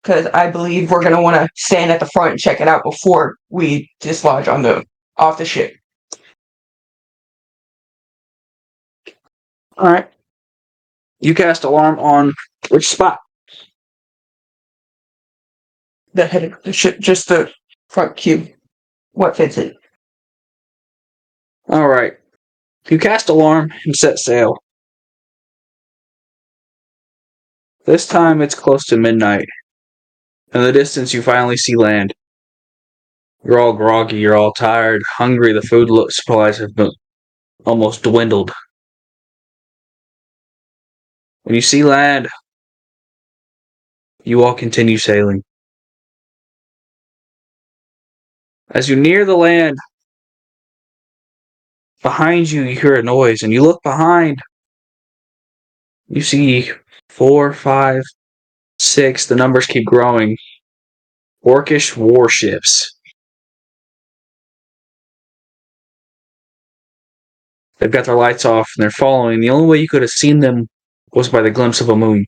because I believe we're going to want to stand at the front and check it out before we dislodge off the ship. All right. You cast alarm on which spot? The head of the ship, just the front cube. What fits it? All right. You cast alarm and set sail. This time it's close to midnight. In the distance, you finally see land. You're all groggy, you're all tired, hungry. The food supplies have been almost dwindled. When you see land, you all continue sailing. As you near the land, behind you, you hear a noise, and you look behind. You see 4, 5, 6. The numbers keep growing. Orcish warships. They've got their lights off and they're following. The only way you could have seen them was by the glimpse of a moon.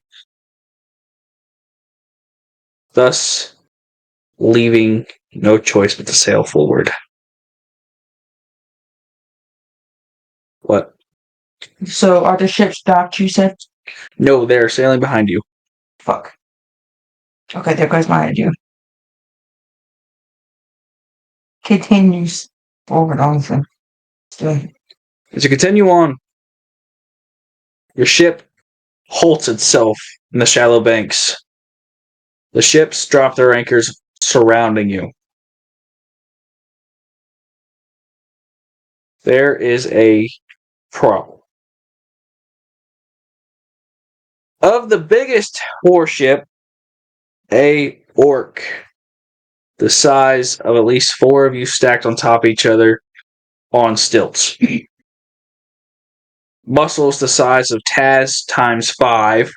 Thus, leaving no choice but to sail forward. What? So are the ships docked, you said? No, they're sailing behind you. Fuck. Okay, there goes my idea. Continues forward on them. Still. As you continue on, your ship halts itself in the shallow banks. The ships drop their anchors surrounding you. There is a problem. Of the biggest warship, a orc, the size of at least 4 of you stacked on top of each other on stilts. Muscles the size of Taz times 5.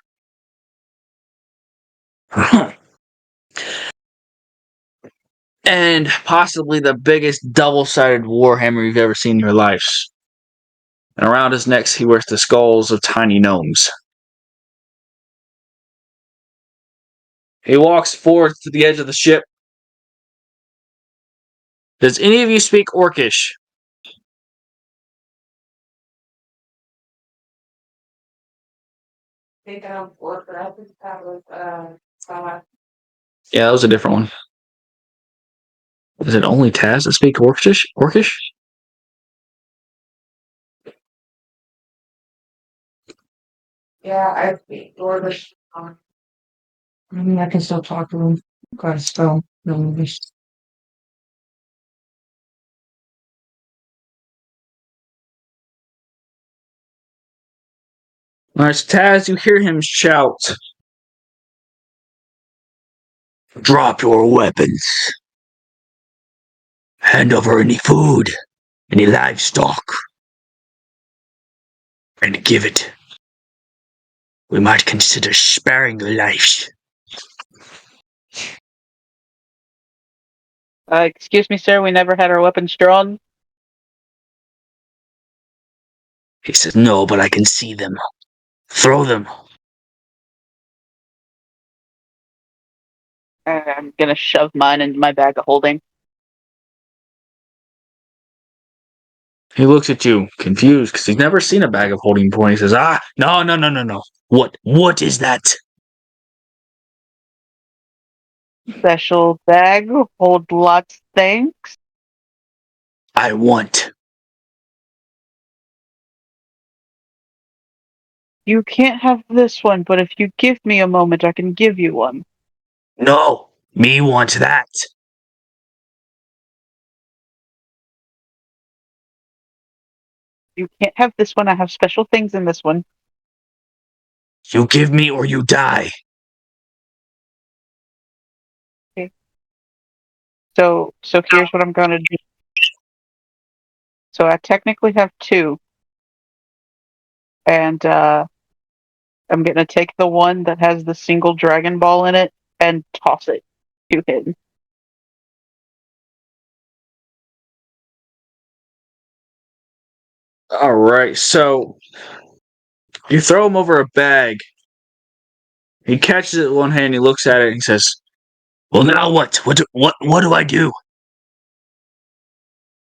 And possibly the biggest double-sided warhammer you've ever seen in your lives. And around his neck he wears the skulls of tiny gnomes. He walks forward to the edge of the ship. Does any of you speak Orcish? Yeah, that was a different one. Is it only Taz that speak Orcish? Yeah, I speak Dwarvish. I mean, I can still talk to them. Got a spell. No English. Alright, so Taz, you hear him shout, "Drop your weapons. Hand over any food, any livestock, and give it. We might consider sparing your lives." Excuse me, sir, we never had our weapons drawn. He says, "No, but I can see them. Throw them." I'm gonna shove mine into my bag of holding. He looks at you, confused, because he's never seen a bag of holding before. And he says, no. What is that? Special bag, hold lots of things. I want. You can't have this one, but if you give me a moment, I can give you one. No, me want that. You can't have this one, I have special things in this one. You give me or you die. Okay. So here's what I'm gonna do. So I technically have 2. And I'm gonna take the one that has the single Dragon Ball in it and toss it to him. Alright, so you throw him over a bag. He catches it with one hand, he looks at it, and he says, "Well, now what? What do I do?"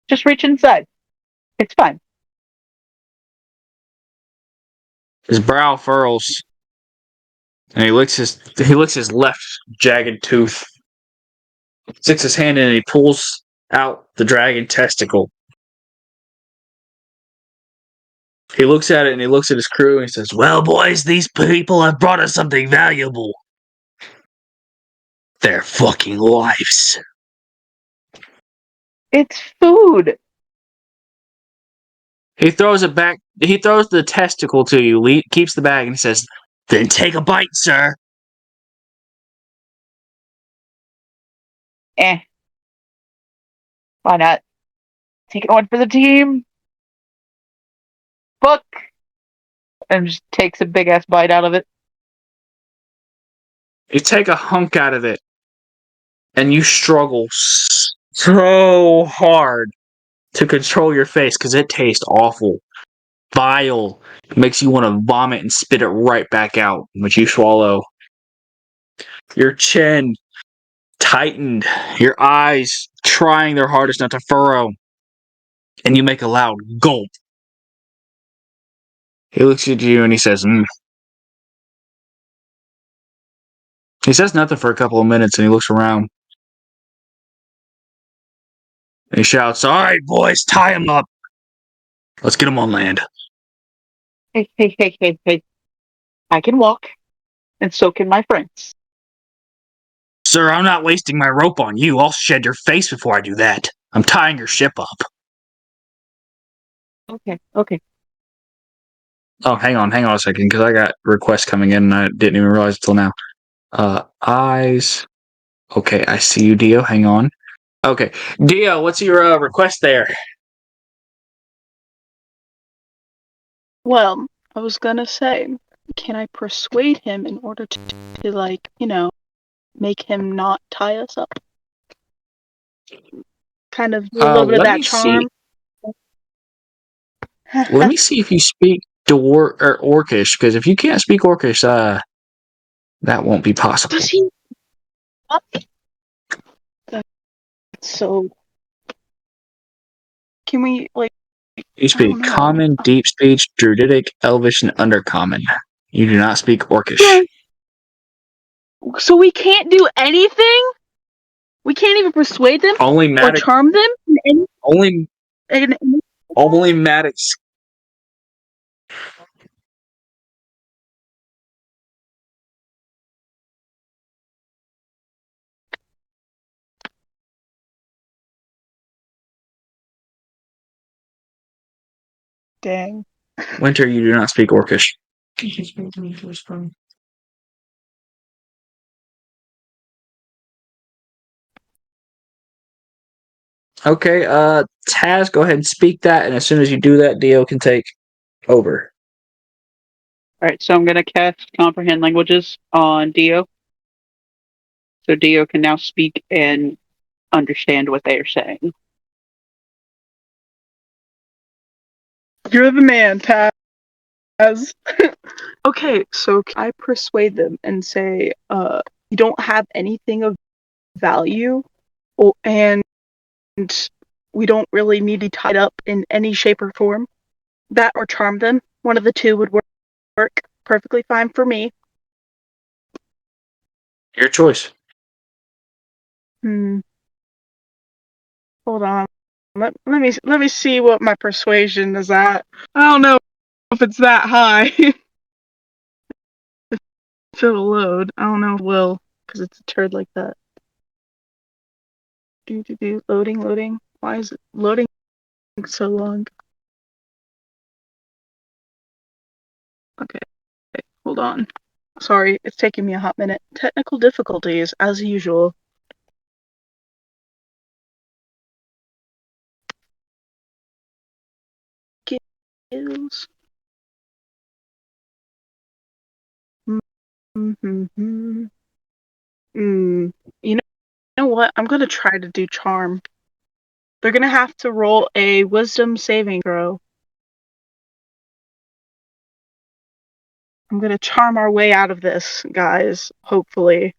Just reach inside. It's fine. His brow furrows, and he licks his left jagged tooth. Sticks his hand in and he pulls out the dragon testicle. He looks at it and he looks at his crew and he says, "Well, boys, these people have brought us something valuable. Their fucking lives." It's food. He throws it back. He throws the testicle to you, keeps the bag, and he says, "Then take a bite, sir." Why not? Taking one for the team. fuck? And just takes a big ass bite out of it. You take a hunk out of it, and you struggle so hard to control your face because it tastes awful. Vile. It makes you want to vomit and spit it right back out, which you swallow. Your chin tightened, your eyes trying their hardest not to furrow, and you make a loud gulp. He looks at you and he says, He says nothing for a couple of minutes and he looks around. And he shouts, "All right, boys, tie him up. Let's get him on land." Hey. I can walk, and so can my friends. "Sir, I'm not wasting my rope on you. I'll shed your face before I do that. I'm tying your ship up." Okay. Oh, hang on a second, because I got requests coming in and I didn't even realize it till now. Eyes. Okay, I see you, Dio. Hang on. Okay, Dio, what's your request there? Well, I was gonna say, can I persuade him in order to like, make him not tie us up? Kind of do a little bit of Let that me see. charm. Let me see if you speak Orcish, because if you can't speak Orcish, that won't be possible. Does he? What? That's so. Can we like? You I don't speak know. Common, Deep Speech, Druidic, Elvish, and Undercommon. You do not speak Orcish. So we can't do anything. We can't even persuade them Only or Maddox. charm them. Only Maddox. Dang. Winter, you do not speak Orcish. Okay, Taz, go ahead and speak that, and as soon as you do that, Dio can take over. Alright, so I'm gonna cast Comprehend Languages on Dio. So Dio can now speak and understand what they are saying. You're the man, Taz. Okay, so can I persuade them and say, you don't have anything of value, and we don't really need to be tied up in any shape or form? That or charm them. One of the two would work perfectly fine for me. Your choice. Hold on. Let me see what my persuasion is at. I don't know if it's that high. If it'll load. I don't know if it will, because it's a turd like that. Loading. Why is it loading so long? Okay, hold on. Sorry, it's taking me a hot minute. Technical difficulties, as usual. Skills. Mm-hmm. You know what? I'm gonna try to do charm. They're gonna have to roll a wisdom saving throw. I'm gonna charm our way out of this, guys. Hopefully.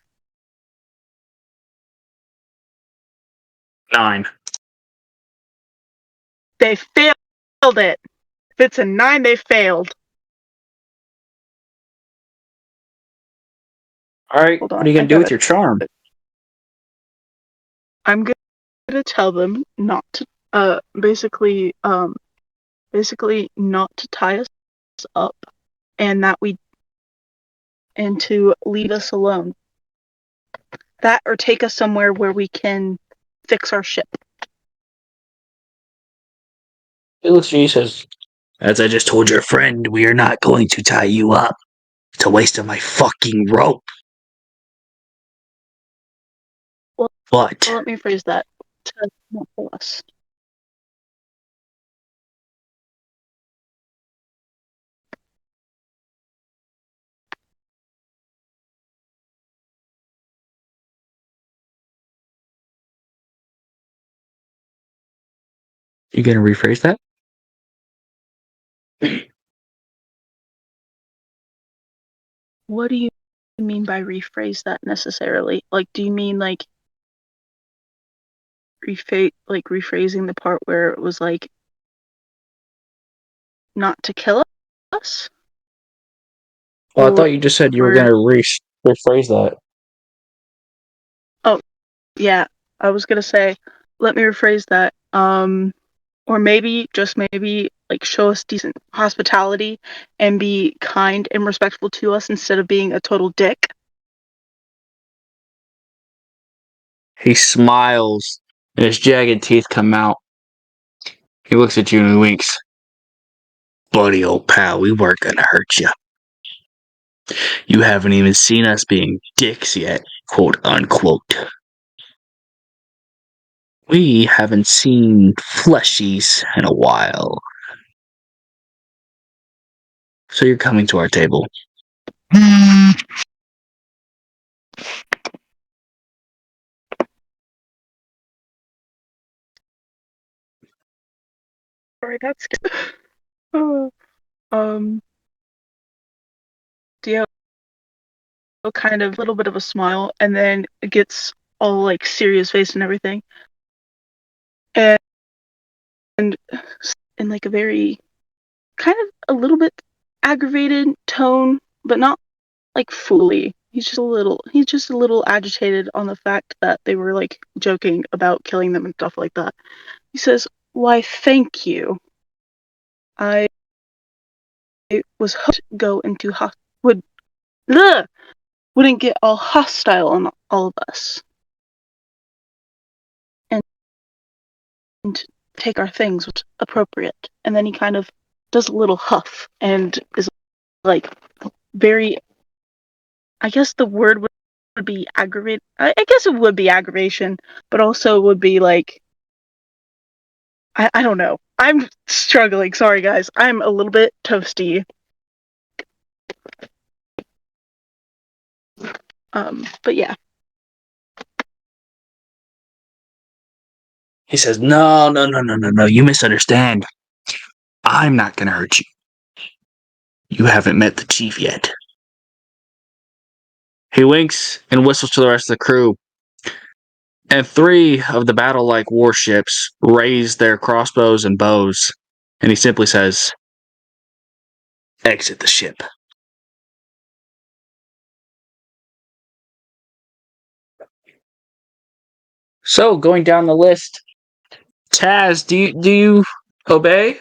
9. They failed it. If it's a 9, they failed. Alright, Hold what on, are you I going to do with gotta. your charm? I'm gonna tell them not to. Basically not to tie us up, and to leave us alone. That or take us somewhere where we can fix our ship. He says, "As I just told your friend, we are not going to tie you up. It's a waste of my fucking rope." Well, But let me phrase that. To not pull us. You gonna rephrase that? What do you mean by rephrase that necessarily? Like, do you mean like rephrasing the part where it was like not to kill us? Well, I thought you just said you were gonna rephrase that. Oh, yeah. I was gonna say, let me rephrase that. Or maybe, just maybe, like show us decent hospitality and be kind and respectful to us instead of being a total dick. He smiles, and his jagged teeth come out. He looks at you and he winks. Buddy, old pal, we weren't gonna hurt you. You haven't even seen us being dicks yet, quote unquote. We haven't seen fleshies in a while. So you're coming to our table. Sorry, that's oh, Dio kind of a little bit of a smile, and then it gets all like serious face and everything, and in like a very kind of a little bit aggravated tone, but not like fully. He's just a little agitated on the fact that they were like joking about killing them and stuff like that. He says, "Why, thank you. I was hoping to go into wouldn't get all hostile on all of us and take our things what's appropriate." And then he kind of does a little huff and is like very, I guess the word would be aggravate. I guess it would be aggravation, but also would be like, I don't know. I'm struggling. Sorry, guys. I'm a little bit toasty. But yeah. He says, No, you misunderstand. I'm not gonna hurt you. You haven't met the chief yet. He winks and whistles to the rest of the crew, and 3 of the battle-like warships raise their crossbows and bows, and he simply says, Exit the ship. So, going down the list, Taz, do you obey?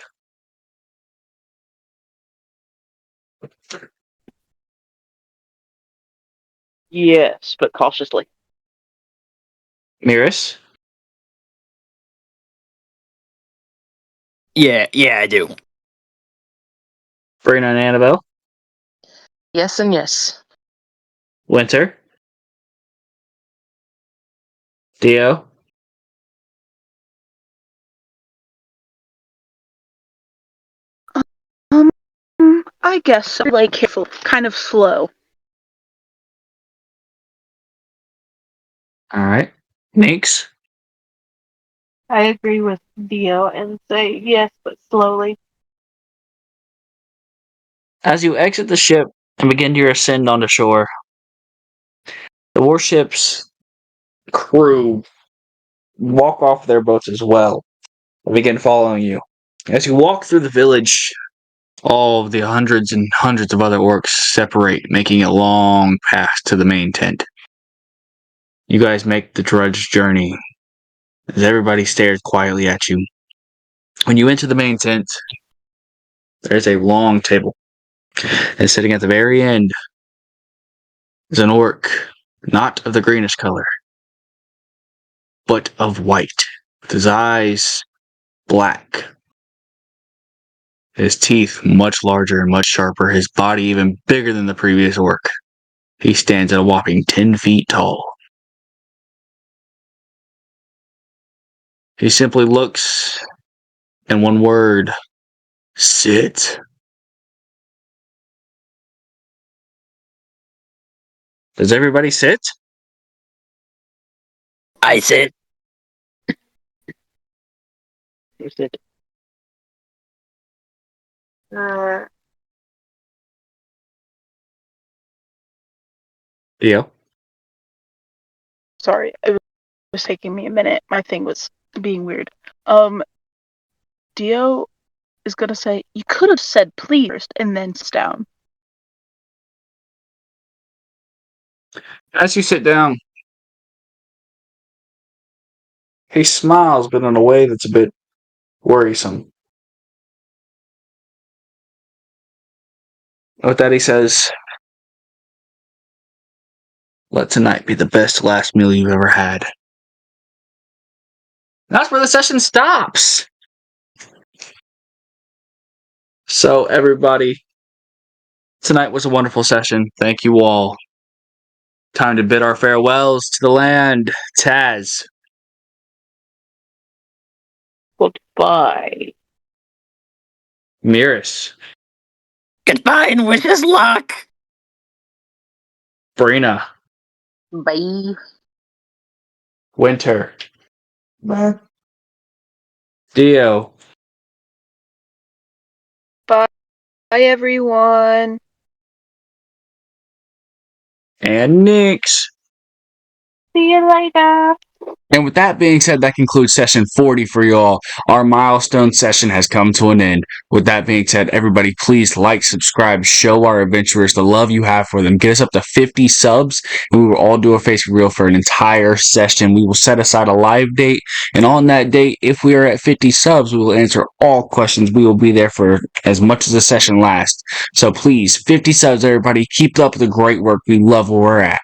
Yes, but cautiously. Miris? Yeah, I do. Brina and Annabelle? Yes and yes. Winter? Dio? Um, I guess so. Like careful, kind of slow. Alright. Minx? I agree with Dio and say yes, but slowly. As you exit the ship and begin your ascend onto shore, the warship's crew walk off their boats as well and begin following you. As you walk through the village, all of the hundreds and hundreds of other orcs separate, making a long path to the main tent. You guys make the drudge journey as everybody stares quietly at you. When you enter the main tent, there's a long table, and sitting at the very end is an orc, not of the greenish color, but of white, with his eyes black, his teeth much larger and much sharper, his body even bigger than the previous orc. He stands at a whopping 10 feet tall. He simply looks, and one word, sit. Does everybody sit? I sit. Is it? Dio? Sorry, it was taking me a minute. My thing was being weird. Dio is gonna say, "You could have said please first and then sit down." As you sit down, he smiles, but in a way that's a bit worrisome. With that, he says, "Let tonight be the best last meal you've ever had." That's where the session stops. So, everybody, tonight was a wonderful session. Thank you all. Time to bid our farewells to the land. Taz. Goodbye. Miris. Goodbye and wish us luck. Brina. Bye. Winter. Bye. Dio. Bye, everyone. And Nyx. See you later. And with that being said, that concludes session 40 for y'all. Our milestone session has come to an end. With that being said, everybody, please like, subscribe, show our adventurers the love you have for them. Get us up to 50 subs, and we will all do a face reveal for an entire session. We will set aside a live date, and on that date, if we are at 50 subs, we will answer all questions. We will be there for as much as the session lasts. So please, 50 subs, everybody. Keep up the great work. We love where we're at.